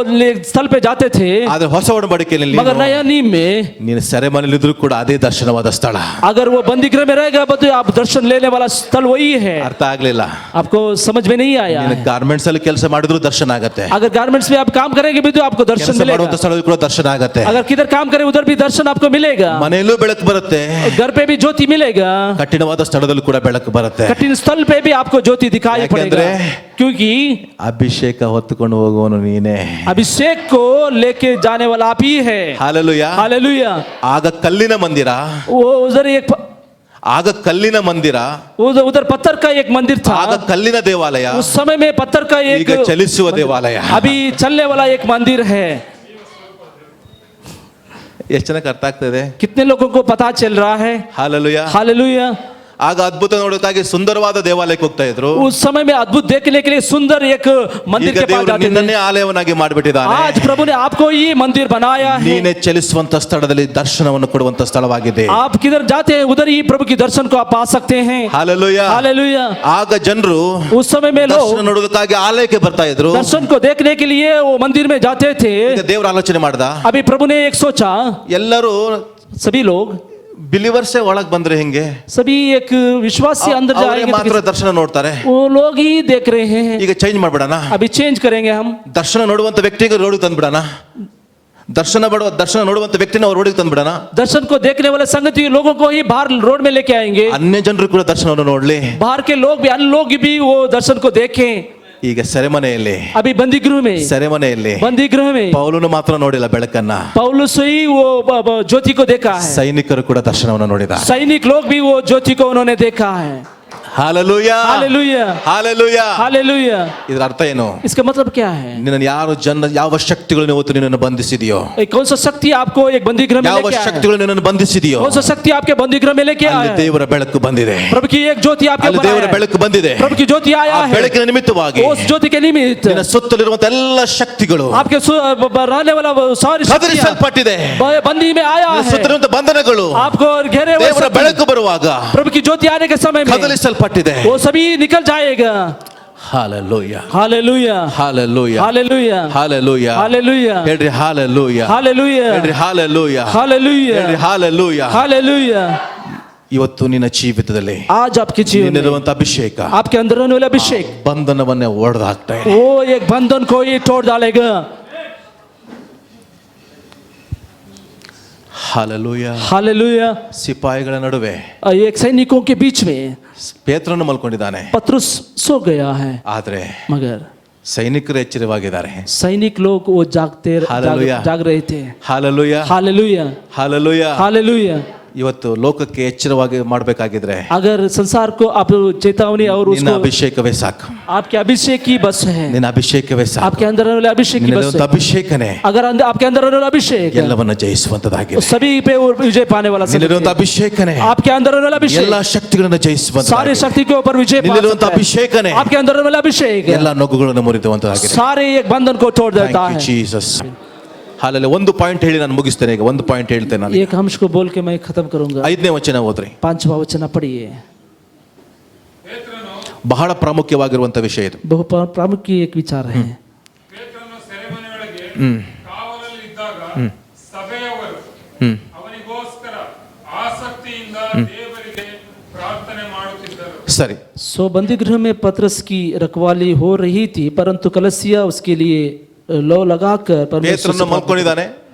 स्थल पे जाते थे, ಆದ್ರೆ ಹೊಸ ಒಡಂಬಡಿಕೆಯಲ್ಲಿ मगर नया नियम में ನೀನು ಸೆರೆಮನೆಯಲ್ಲಿ ಇದ್ರೂ ಕೂಡ ಅದೇ ದರ್ಶನವಾದ ಸ್ಥಳ. अगर वो बंदी गृह में रहेगा तो आप दर्शन लेने वाला स्थल वही है। ಅರ್ಥ ಆಗ್ಲಿಲ್ಲ? आपको समझ में नहीं आया ನೀನು है। ಗಾರ್ಮೆಂಟ್ಸ್ ಅಲ್ಲಿ ಕೆಲಸ ಮಾಡಿದ್ರು ದರ್ಶನ ಆಗತ್ತೆ, अगर गारमेंट्स में आप काम करेंगे भी तो आपको दर्शन ಕೆಲಸ मिलेगा। ಮಾಡುವಂತ ಸ್ಥಳದಲ್ಲಿ ಕೂಡ ದರ್ಶನ ಆಗತ್ತೆ. अगर किधर काम करें उधर भी दर्शन आपको मिलेगा। ಮನೆಯಲ್ಲೂ ಬೆಳಕು ಬರುತ್ತೆ, घर पे भी ज्योति मिलेगा, ಕಠಿಣವಾದ ಸ್ಥಳದಲ್ಲೂ ಕೂಡ ಬೆಳಕು ಬರುತ್ತೆ. कठिन स्थल पे भी आपको ज्योति दिखाई पड़ेगा, क्योंकि ಅಭಿಷೇಕ ಹೊತ್ತುಕೊಂಡು ಹೋಗುವನು ನೀನೇ. अभिषेक को लेके जाने वाला आप ही है। ಹಾಲೆಲೂಯಾ. हालेलुया। ಆಗ ಕಲ್ಲಿನ ಮಂದಿರ, वो उधर एक ಆಗ ಕಲ್ಲಿನ ಮಂದಿರ, उधर पत्थर का एक मंदिर था, ಆಗ ಕಲ್ಲಿನ ದೇವಾಲಯ, उस समय में पत्थर का एक ಈಗ ಚಲಿಸುವ ದೇವಾಲಯ. अभी चलने वाला एक मंदिर है। ಎಷ್ಟು ಜನಕ್ಕೆ ಅರ್ಥ ಆಗ್ತದೆ? कितने लोगों को पता चल रहा है? ಹಾಲೆಲೂಯಾ. हालेलुया। ಆಗ ಅದ್ಭುತ ನೋಡೋದಕ್ಕಾಗಿ ಸುಂದರವಾದ ದೇವಾಲಯಕ್ಕೆ ಹೋಗ್ತಾ ಇದ್ರು. उस समय में अद्भुत देखने के लिए सुंदर एक मंदिर ಈಗ के पास ದೇವರು जाते ನಿನ್ನನ್ನೇ थे। ಆಲಯವನ್ನಾಗಿ ಮಾಡಿಬಿಟ್ಟಿದ್ದಾನೆ. आज प्रभु ने आपको ये मंदिर बनाया है। ನೀನೇ ಚಲಿಸುವಂತ ಸ್ಥಳದಲ್ಲಿ ದರ್ಶನವನ್ನು ಕೊಡುವಂತ ಸ್ಥಳವಾಗಿದೆ. आप किधर जाते हैं उधर ही प्रभु की दर्शन को आप पा सकते हैं। ಹಾಲೆಲೂಯಾ. हालेलुया। ಆಗ ಜನರು उस समय में ದರ್ಶನ लोग ನೋಡೋದಕ್ಕಾಗಿ ಆಲಯಕ್ಕೆ ಬರ್ತಾ ಇದ್ರು. दर्शन को देखने के लिए वो मंदिर में जाते थे। ಈಗ ದೇವರ ಆಲೋಚನೆ ಮಾಡ್ದ, अभी प्रभु ने एक सोचा, ಎಲ್ಲರೂ सभी लोग ಬಿಲಿವರ್ಸೇ ಒಳಗ್ ಬಂದ್ರೆ ಹೆಂಗೆ? सभी एक विश्वास से अंदर ಅವರೇ जाएंगे ಮಾತ್ರ तो ದರ್ಶನ ನೋಡ್ತಾರೆ. वो लोग ही देख रहे हैं। ಈಗ ಚೇಂಜ್ ಮಾಡ್ಬಿಡೋಣ, अभी चेंज करेंगे हम। ದರ್ಶನ ನೋಡುವಂತ ವ್ಯಕ್ತಿಗೆ ರೋಡಿಗೆ ತಂದ್ಬಿಡೋಣ. ದರ್ಶನ ನೋಡುವಂತ ವ್ಯಕ್ತಿನ ಅವ್ರ ರೋಡಿಗೆ ತಂದ್ಬಿಡೋಣ. दर्शन को देखने वाले संगति लोगों को ही बाहर रोड में लेके आएंगे। ಅನ್ಯ ಜನರು ಕೂಡ ದರ್ಶನವನ್ನು ನೋಡ್ಲಿ. बाहर के लोग भी, अन्य लोग भी वो दर्शन को देखें। ಈಗ ಸೆರೆಮನೆಯಲ್ಲಿ अभी बंदी गृह में ಪೌಲನು ಮಾತ್ರ ನೋಡಿಲ್ಲ ಬೆಳಕನ್ನ, पौलुस ही वो ज्योति को देखा है। ಸೈನಿಕರು ಕೂಡ ದರ್ಶನವನ್ನು ನೋಡಿದ. सैनिक लोग भी वो ज्योति को उन्होंने देखा है। ಹಾಲೆಲೂಯಾ. हालेलुया। ಹಾಲೆಲೂಯಾ. हालेलुया। ಇದರ ಅರ್ಥ ಏನು? इसका मतलब क्या है? ನಿನ್ನನ್ನು ಯಾವ ಶಕ್ತಿಗಳು ಇವತ್ತು ನಿನ್ನನ್ನು ಬಂಧಿಸಿದೆಯೋ, कौन सा शक्ति आपको एक बंदी गृह में ಯಾವ लेके आया है? ಶಕ್ತಿಗಳು ನಿನ್ನನ್ನು ಬಂಧಿಸಿದೆಯೋ, कौन सा शक्ति आपके बंदी गृह में लेके आया ಅಲ್ಲಿ है? ದೇವರ ಬೆಳಕು ಬಂದಿದೆ. प्रभु की एक ज्योति आपके ಅಲ್ಲಿ ऊपर ದೇವರ आया है। ಬೆಳಕು ಬಂದಿದೆ. प्रभु की ज्योति आया ಆ है। ಬೆಳಕಿನ ನಿಮಿತ್ತವಾಗಿ उस ज्योति के निमित्त ನಿನ್ನ ಸುತ್ತಲಿರುವಂತ ಎಲ್ಲ ಶಕ್ತಿಗಳು आपके रहने वाला वो सारी शक्तियां ಕದರಿಸಲ್ಪಟ್ಟಿದೆ. बंदी में आया ನಿನ್ನ है। ಸುತ್ತಲಿರುವಂತ ಬಂಧನಗಳು आपको घेरे हुए ದೇವರ ಬೆಳಕು ಬರುವಾಗ प्रभु की ज्योति आने के समय में ಕದಲಿಸಲ್ಪಟ್ಟಿದೆ. वो सभी निकल जाएगा। Hallelujah, hallelujah hallelujah, hallelujah hallelujah, hallelujah ಹೇಳ್ರಿ ಹಾಲೆಲೂಯಾ, हालेलुया ಹೇಳ್ರಿ ಹಾಲೆಲೂಯಾ, हालेलुया ಹೇಳ್ರಿ ಹಾಲೆಲೂಯಾ. हालेलुया ಇವತ್ತು ನಿನ್ನ ಜೀವಿತದಲ್ಲಿ आज आपके जीवन में ನಿನ್ನಿರುವಂತ ಅಭಿಷೇಕ आपके अंदर होने वाला अभिषेक ಬಂಧನವನ್ನೇ ಒಡೆದು ಹಾಕ್ತಾ ಇದೆ. वो एक बंधन को ही तोड़ डालेगा. ಹಾಲೆಲೂಯಾ. हालेलुया ಸಿಪಾಯಿಗಳ ನಡುವೆ एक सैनिकों के बीच में ಪೇತ್ರನು ಮಲ್ಕೊಂಡಿದ್ದಾನೆ, पतरस सो गया है, ಆದ್ರೆ मगर ಸೈನಿಕರು ಎಚ್ಚರವಾಗಿದ್ದಾರೆ. सैनिक लोग वो हालेलुया. जाग रहे थे. Hallelujah, hallelujah hallelujah. हालेलुया ಇವತ್ತು ಲೋಕಕ್ಕೆ ಎಚ್ಚರವಾಗಿ ಮಾಡಬೇಕಾಗಿದ್ರೆ अगर संसार को आप चेतावनी और ನಿನ್ನ उसको ಅಭಿಷೇಕವೇ ಸಾಕು. आपके अभिषेक की बस है, ನಿನ್ನ ಅಭಿಷೇಕವೇ ಸಾಕು. आपके अंदर होने वाले अभिषेक की बस ನಿನ್ನಿರುವಂತ है. ಅಭಿಷೇಕನೇ अगर आपके अंदर होने वाला अभिषेक है, ಎಲ್ಲವನ್ನ ಜಯಿಸುವಂತದಾಗಿದೆ. सभी पे वो विजय पाने वाला शक्ति ನಿನ್ನಿರುವಂತ है. ಅಭಿಷೇಕನೇ आपके अंदर होने वाला अभिषेक ಎಲ್ಲಾ ಶಕ್ತಿಗಳನ್ನ सारी ಜಯಿಸುವಂತದಾಗಿದೆ. शक्ति के ऊपर विजय पा ನಿನ್ನಿರುವಂತ सकता है. ಅಭಿಷೇಕನೇ आपके अंदर होने वाला अभिषेक ಎಲ್ಲಾ ನೊಗಗಳನ್ನು ಮುರಿದುವಂತದಾಗಿದೆ. सारे एक बंधन को तोड़ देता ಥ್ಯಾಂಕ್ ಯು है. ಜೀಸಸ್. ಹಾಲೆಲೂಯಾ. ಒಂದು ಪಾಯಿಂಟ್ ಹೇಳಿ ನಾನು ಮುಗಿಸ್ತೇನೆ. ಈಗ ಒಂದು ಪಾಯಿಂಟ್ ಹೇಳ್ತೇನೆ ನಾನು. एक अंश को बोल के मैं खत्म करूंगा. 5ನೇ ವಚನ ಓದ್ರಿ. 5वां वचन पढ़िए. ಪೇತ್ರನು ಬಹಳ ಪ್ರಾಮುಖ್ಯವಾಗಿರುವಂತ ವಿಷಯ ಇದು. बहु प्रामुख्य एक विचार है. ಪೇತ್ರನು ಸೆರೆಮನೆಯೊಳಗೆ ಹ್ಮ್ ಕಾವಲಲ್ಲಿ ಇದ್ದಾಗ ಸಭೆಯವರು ಹ್ಮ್ ಅವನಿಗೋಸ್ಕರ ಆಸಕ್ತಿಯಿಂದ ದೇವರಿಗೆ ಪ್ರಾರ್ಥನೆ ಮಾಡುತ್ತಿದ್ದರು. ಸರಿ. सो बंदी गृह में पतरस की रखवाली हो रही थी, परंतु कलसिया उसके लिए लो लगाकर परमेश्वर ಪೇತ್ರನು से प्रार्थना- ಮಲ್ಕೊಂಡಿದ್ದಾನೆ,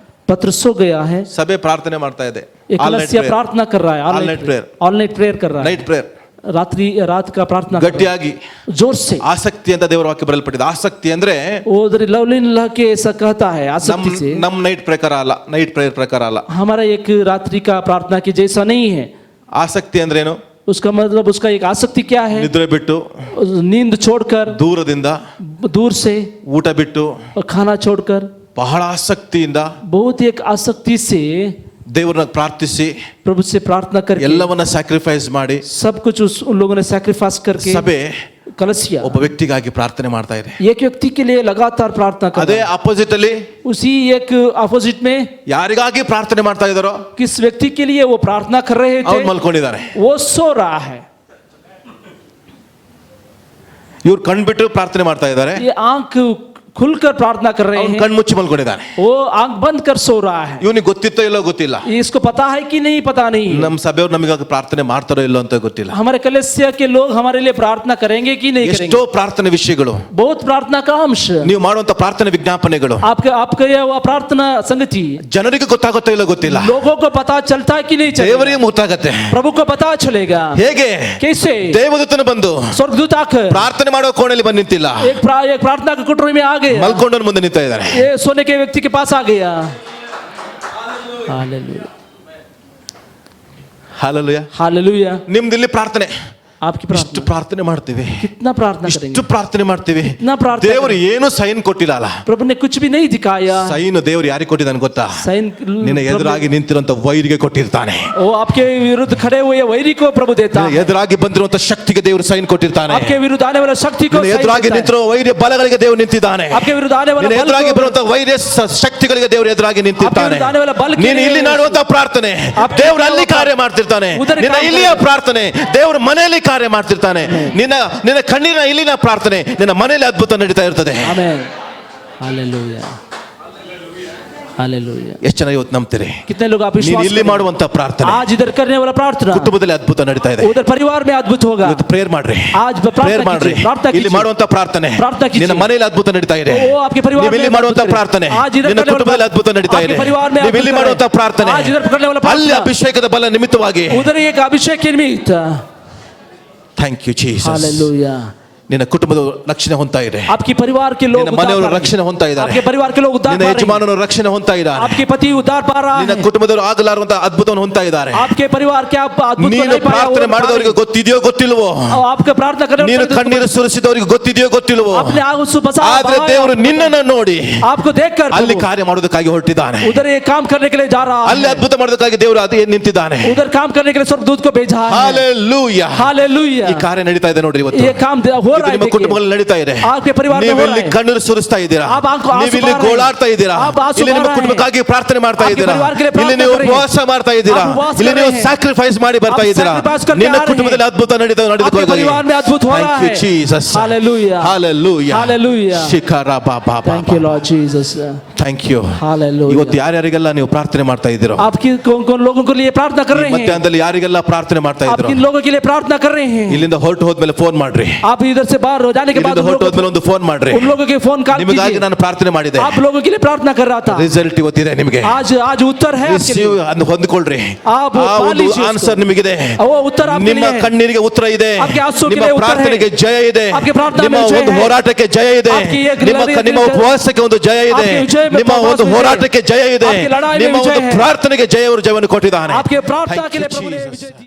पतरस सो गया है. ಸಭೆ ಪ್ರಾರ್ಥನೆ ಮಾಡ್ತಾ ಇದೆ. एक कलसिया प्रार्थना कर रहा है, All night prayer. All night prayer कर रहा है, ನೈಟ್ ಪ್ರೇಯರ್. रात का प्रार्थना कर रहा ಗಟ್ಟಿಯಾಗಿ है, जोर से. ಆಸಕ್ತಿ ಅಂತ ದೇವರ ವಾಕ್ಯ ಬರೆಯಲ್ಪಟ್ಟಿದೆ. ಆಸಕ್ತಿ ಅಂದ್ರೆ वो उधर लवलिन लह के ऐसा कहता है आसक्ति से. ನಮ್ ನೈಟ್ ಪ್ರಕಾರ ಅಲ್ಲ, ನೈಟ್ ಪ್ರೇಯರ್ ಪ್ರಕಾರ ಅಲ್ಲ. हमारा एक रात्रि का प्रार्थना के जैसा नहीं है. ಆಸಕ್ತಿ ಅಂದ್ರೆ ಏನು? उसका मतलब उसका एक आसक्ति क्या है? ನಿದ್ರೆ ಬಿಟ್ಟು, नींद छोड़कर, ದೂರದಿಂದ, दूर से, ಊಟ ಬಿಟ್ಟು, खाना छोड़कर, ಬಹಳ ಆಸಕ್ತಿಯಿಂದ बहुत एक आसक्ति से ದೇವರನ್ನ ಪ್ರಾರ್ಥಿಸಿ प्रभु से प्रार्थना करके ಎಲ್ಲವನ್ನ ಸ್ಯಾಕ್ರಿಫೈಸ್ ಮಾಡಿ सब कुछ उन लोगों ने सैक्रिफाइस करके ಸಭೆ कलसिया ಒಬ್ಬ ವ್ಯಕ್ತಿಗಾಗಿ ಪ್ರಾರ್ಥನೆ ಮಾಡ್ತಾ ಇದೆ. एक व्यक्ति के लिए लगातार प्रार्थना कर ಅದೇ रहा है. ಅಪೋಸಿಟ್ ಅಲ್ಲಿ उसी एक अपोजिट में ಯಾರಿಗಾಗಿ ಪ್ರಾರ್ಥನೆ ಮಾಡ್ತಾ ಇದಾರೋ किस व्यक्ति के लिए वो प्रार्थना कर रहे ಅವ್ರು थे, ಮಲ್ಕೊಂಡಿದ್ದಾರೆ. वो सो रहा है. ಇವ್ರು ಕಣ್ಬಿಟ್ಟು ಪ್ರಾರ್ಥನೆ ಮಾಡ್ತಾ ಇದ್ದಾರೆ, ये आंख खुलकर प्रार्थना कर रहे ಅವ್ನು हैं, ಕಣ್ ಮುಚ್ಚಿ ಮಲ್ಕೊಂಡಿದ್ದಾನೆ. वो आंख बंद कर सो रहा है. ಇವನಿಗೆ ಗೊತ್ತಿತ್ತೋ ಇಲ್ಲೋ ಗೊತ್ತಿಲ್ಲ. इसको पता है कि नहीं पता नहीं. ನಮ್ಮ ಸಭೆಯವ್ರು ನಮಗಾಗಿ ಪ್ರಾರ್ಥನೆ ಮಾಡ್ತಾರೋ ಇಲ್ಲೋ ಅಂತ ಗೊತ್ತಿಲ್ಲ. हमारे कलेसिया के लोग हमारे लिए प्रार्थना करेंगे कि नहीं ಎಷ್ಟೋ करेंगे. ಪ್ರಾರ್ಥನೆ ವಿಷಯಗಳು, बहुत प्रार्थना का अंश, ನೀವು ಮಾಡುವಂತ ಪ್ರಾರ್ಥನೆ ವಿಜ್ಞಾಪನೆಗಳು आपका यह वो प्रार्थना संगति ಜನರಿಗೆ ಗೊತ್ತಾಗುತ್ತೋ ಇಲ್ಲೋ ಗೊತ್ತಿಲ್ಲ. लोगों को पता चलता है कि नहीं चलेगा. ದೇವರಿಗೆ ಗೊತ್ತಾಗತ್ತೆ. प्रभु को पता चलेगा. ಹೇಗೆ? कैसे? ದೇವದೂತನು ಬಂದು स्वर्गदूत आकर ಪ್ರಾರ್ಥನೆ ಮಾಡೋ ಕೋಣೆಯಲ್ಲಿ ಬಂದು ನಿಂತಿಲ್ಲ, एक प्रार्थना की कुटुरी में आ गया, ಮಲ್ಕೊಂಡವನ ಮುಂದೆ ನಿಂತ ಇದ್ದಾರೆ. ये सोने के व्यक्ति के पास आ गया. Hallelujah hallelujah. हालेलुया. ನಿಮ್ದಿಲ್ಲಿ ಪ್ರಾರ್ಥನೆ, आपकी ಇಷ್ಟು प्रार्थना ಪ್ರಾರ್ಥನೆ ಮಾಡ್ತೀವಿ, कितना प्रार्थना ಇಷ್ಟು करेंगे. ಪ್ರಾರ್ಥನೆ ಮಾಡ್ತೀವಿ. कितना प्रार्थना ದೇವರು ಏನು ಸೈನ್ ಕೊಟ್ಟಿಲ್ಲ ಅಲ್ಲ. प्रभु ने कुछ भी नहीं दिखाया. ಸೈನ್ ದೇವರು ಯಾರಿಗೆ ಕೊಟ್ಟಿದ್ದಾನೆ ಗೊತ್ತಾ? साइन ನಿನ್ನ ಎದುರಾಗಿ ನಿಂತಿರುವಂತ ವೈರಿಗೆ ಕೊಟ್ಟಿರ್ತಾನೆ. वो आपके विरुद्ध खड़े हुए वैरी को प्रभु देता ನಿನ್ನ है. ಎದುರಾಗಿ ಬಂದಿರುವಂತ ಶಕ್ತಿಗೆ ದೇವರು ಸೈನ್ ಕೊಟ್ಟಿರ್ತಾನೆ. आपके विरुद्ध आने वाला शक्ति को ನಿನ್ನ साइन ಎದುರಾಗಿ देता है. ನಿಂತಿರುವ ವೈರ್ಯ ಬಲಗಳಿಗೆ ದೇವರು ನಿಂತಿದ್ದಾನೆ. आपके विरुद्ध आने वाला ನಿನ್ನ बल ಎದುರಾಗಿ को- ಬರುವಂತ ವೈರ್ಯ ಶಕ್ತಿಗಳಿಗೆ ದೇವರು ಎದುರಾಗಿ ನಿಂತಿರ್ತಾನೆ. आपके विरुद्ध आने वाला बल के ನೀನು ಇಲ್ಲಿ लिए- ಮಾಡುವಂತ ಪ್ರಾರ್ಥನೆ ದೇವರು ಅಲ್ಲಿ ಕಾರ್ಯ ಮಾಡ್ತಿರ್ತಾನೆ. ಉದರ ನಿನ್ನ ಕಾರ್ಯ ಇಲ್ಲಿಯ ಪ್ರಾರ್ಥನೆ ದೇವರು ಮನೆಯಲ್ಲಿ ಕಾರ್ಯ ಮಾಡ್ತಿರ್ತಾನೆ. ನಿನ್ನ ಕಣ್ಣಿನ ಇಲ್ಲಿನ ಪ್ರಾರ್ಥನೆ ನಿನ್ನ ಮನೆಯಲ್ಲಿ ಅದ್ಭುತ ನಡೀತಾ ಇರ್ತದೆ. आमेन. हालेलुया. हालेलुया. ಎಷ್ಟು ಜನ ಇವತ್ತು ನಂಬ್ತೀರಿ? कितने लोग आप ನೀನು विश्वास ಇಲ್ಲಿ करें? ಮಾಡುವಂತ ಪ್ರಾರ್ಥನೆ आज इधर करने वाला प्रार्थना ಕುಟುಂಬದಲ್ಲಿ ಅದ್ಭುತ ನಡೀತಾ ಇದೆ. उधर परिवार में अद्भुत होगा. ಇವತ್ತು ಪ್ರೇಯರ್ ಮಾಡ್ರಿ, आज प्रार्थना ಪ್ರೇಯರ್ ಮಾಡ್ರಿ. कीजिए, प्रार्थना ಇಲ್ಲಿ कीजिए. ಮಾಡುವಂತ ಪ್ರಾರ್ಥನೆ ಪ್ರಾರ್ಥನೆ कीजिए. ನಿನ್ನ ಮನೆಯಲ್ಲಿ ಅದ್ಭುತ ನಡೀತಾ ಇದೆ. वो आपके परिवार ನೀವು ಇಲ್ಲಿ में ಮಾಡುವಂತ अद्भुत करें। ಪ್ರಾರ್ಥನೆ आज इधर ನಿನ್ನ करने वाला ಕುಟುಂಬದಲ್ಲಿ ಅದ್ಭುತ ನಡೀತಾ आपके ಇದೆ. परिवार में ನೀವು अद्भुत ಇಲ್ಲಿ करें। ಮಾಡುವಂತ ಪ್ರಾರ್ಥನೆ आज इधर करने वाला ಅಲ್ಲಿ प्रार्थना ಅಭಿಷೇಕದ ಬಲ ನಿಮಿತ್ತವಾಗಿ. उधर एक अभिषेक के निमित्त. Thank you Jesus. हालेलुया. ನಿನ್ನ ಕುಟುಂಬದ ರಕ್ಷಣೆ ಹೊಂದ್ತಾ ಇದೆ. आपके परिवार के लोग ನಿನ್ನ उद्धार ಮನೆಯವರು पा रहे हैं। ರಕ್ಷಣೆ ಹೊಂದ್ತಾ ಇದ್ದಾರೆ. आपके परिवार के लोग उद्धार ನಿನ್ನ पा रहे हैं। ಯಜಮಾನನು ರಕ್ಷಣೆ ಹೊಂದ್ತಾ ಇದ್ದಾರೆ. आपके पति उद्धार पा रहा ನಿನ್ನ है। ಕುಟುಂಬದವರು ಆಗಲಾರುವಂತ ಅದ್ಭುತವನ್ನು ಹೊಂದ್ತಾ ಇದ್ದಾರೆ. आपके परिवार क्या अद्भुत ನೀನು नहीं पाया ಪ್ರಾರ್ಥನೆ वो ಮಾಡಿದವರಿಗೆ ಗೊತ್ತಿದೆಯೋ ಗೊತ್ತಿಲ್ವೋ? आपका प्रार्थना करने ನೀನು वाले ಕಣ್ಣೀರು ಸುರಿಸಿದವರಿಗೆ ಗೊತ್ತಿದೆಯೋ ಗೊತ್ತಿಲ್ವೋ? अपने आंसू बसा ಆದ್ರೆ ದೇವರು ನಿನ್ನನ್ನು ನೋಡಿ आपको देखकर ಅಲ್ಲಿ ಕಾರ್ಯ ಮಾಡೋದಕ್ಕಾಗಿ ಹೊರಟಿದ್ದಾನೆ. उधर एक काम करने के लिए जा रहा ಅಲ್ಲಿ है। ಅದ್ಭುತ ಮಾಡೋದಕ್ಕಾಗಿ ದೇವರು ಅದೇ ನಿಂತಿದ್ದಾನೆ. उधर काम करने के लिए स्वर्गदूत को भेजा है। ಹಾಲೆಲೂಯಾ. हालेलुया। ಈ ಕಾರ್ಯ ನಡೀತಾ ಇದೆ ನೋಡ್ರಿ ಇವತ್ತು. ये काम हो रहा है, ನಿಮ್ಮ देखिए। ಕುಟುಂಬಗಳಲ್ಲಿ ನಡೀತಾ ಇದೆ. आपके परिवार में ನೀವು हो ಇಲ್ಲಿ रहा है। ಕಣ್ಣೀರು ಸುರಿಸ್ತಾ ಇದ್ದೀರಾ, आप आंसू ನೀವು ಇಲ್ಲಿ बहा रहे हैं। ಗೋಳಾಡ್ತಾ ಇದ್ದೀರಾ, आप आंसू ಇಲ್ಲಿ ನಿಮ್ಮ बहा रहे हैं। ಕುಟುಂಬಕ್ಕಾಗಿ ಪ್ರಾರ್ಥನೆ ಮಾಡ್ತಾ आपके ಇದ್ದೀರಾ, परिवार के लिए ಇಲ್ಲಿ प्रार्थना ನೀವು कर रहे हैं। ಉಪವಾಸ ಮಾಡ್ತಾ ಇದ್ದೀರಾ, आप उपवास ಇಲ್ಲಿ कर ನೀವು रहे हैं। ಸ್ಯಾಕ್ರಿಫೈಸ್ ಮಾಡಿ ಬರ್ತಾ आप ಇದ್ದೀರಾ, sacrifice करके ನಿನ್ನ आ रहे ಕುಟುಂಬದಲ್ಲಿ हैं। ಅದ್ಭುತ ನಡೆದು आपके परिवार में अद्भुत हो रहा है। ಜೀಸಸ್. Hallelujah. Hallelujah. Hallelujah. ಶಿಖರ ಬಾಬಾ. Thank you, Lord Jesus. Thank you. Hallelujah. ಇವತ್ತು ಯಾರ್ಯಾರಿಗೆಲ್ಲ ನೀವು ಪ್ರಾರ್ಥನೆ ಮಾಡ್ತಾ ಇದ್ದೀರೋ, आप कौन कौन लोगों के लिए प्रार्थना कर रहे हैं? ಮಧ್ಯಾಹ್ನದಲ್ಲಿ ಯಾರಿಗೆಲ್ಲ ಪ್ರಾರ್ಥನೆ ಮಾಡ್ತಾ आप ಇದ್ದೀರೋ, किन लोगों के लिए प्रार्थना कर रहे हैं? ಇಲ್ಲಿಂದ ಹೊರಟು ಹೋದ್ಮೇಲೆ ಫೋನ್ ಮಾಡ್ರಿ, आप इधर से बाहर हो जाने के बाद ಇಲ್ಲಿಂದ ಹೊರಟು ಹೋದ್ಮೇಲೆ ಒಂದು ಫೋನ್ ಮಾಡ್ರಿ. उन लोगों के फोन कॉल ನಿಮಗಾಗಿ कीजिए। ನಾನು ಪ್ರಾರ್ಥನೆ ಮಾಡಿದೆ, आप लोगों के लिए प्रार्थना कर रहा था। ರಿಸಲ್ಟ್ ಇವತ್ತಿದೆ ನಿಮಗೆ. आज उत्तर है आपके ರಿಸೀವ್ लिए। ಅನ್ನು ಹೊಂದಿಕೊಳ್ಳ್ರಿ. आप ಆ पा ಒಂದು लीजिए ಆನ್ಸರ್ उसको। ನಿಮಗಿದೆ. वो उत्तर आपके ನಿಮ್ಮ लिए है। ಕಣ್ಣೀರಿಗೆ ಉತ್ತರ ಇದೆ, आपके आंसू के ನಿಮ್ಮ लिए उत्तर ಪ್ರಾರ್ಥನೆಗೆ है। ಜಯ ಇದೆ, आपके प्रार्थना ನಿಮ್ಮ में जय ಒಂದು है। ಹೋರಾಟಕ್ಕೆ ಜಯ ಇದೆ, आपकी एक ನಿಮ್ಮ लड़ाई ನಿಮ್ಮ में ಉಪವಾಸಕ್ಕೆ ಒಂದು ಜಯ ಇದೆ, आपके विजय में ನಿಮ್ಮ उपवास ಒಂದು में ಹೋರಾಟಕ್ಕೆ ಜಯ ಇದೆ, आपकी लड़ाई में ನಿಮ್ಮ विजय ಒಂದು है। ಪ್ರಾರ್ಥನೆಗೆ ಜಯವನ್ನು ಕೊಟ್ಟಿದ್ದಾನೆ. आपके प्रार्थना Thank के you, लिए प्रभु ने Jesus. विजय दिया।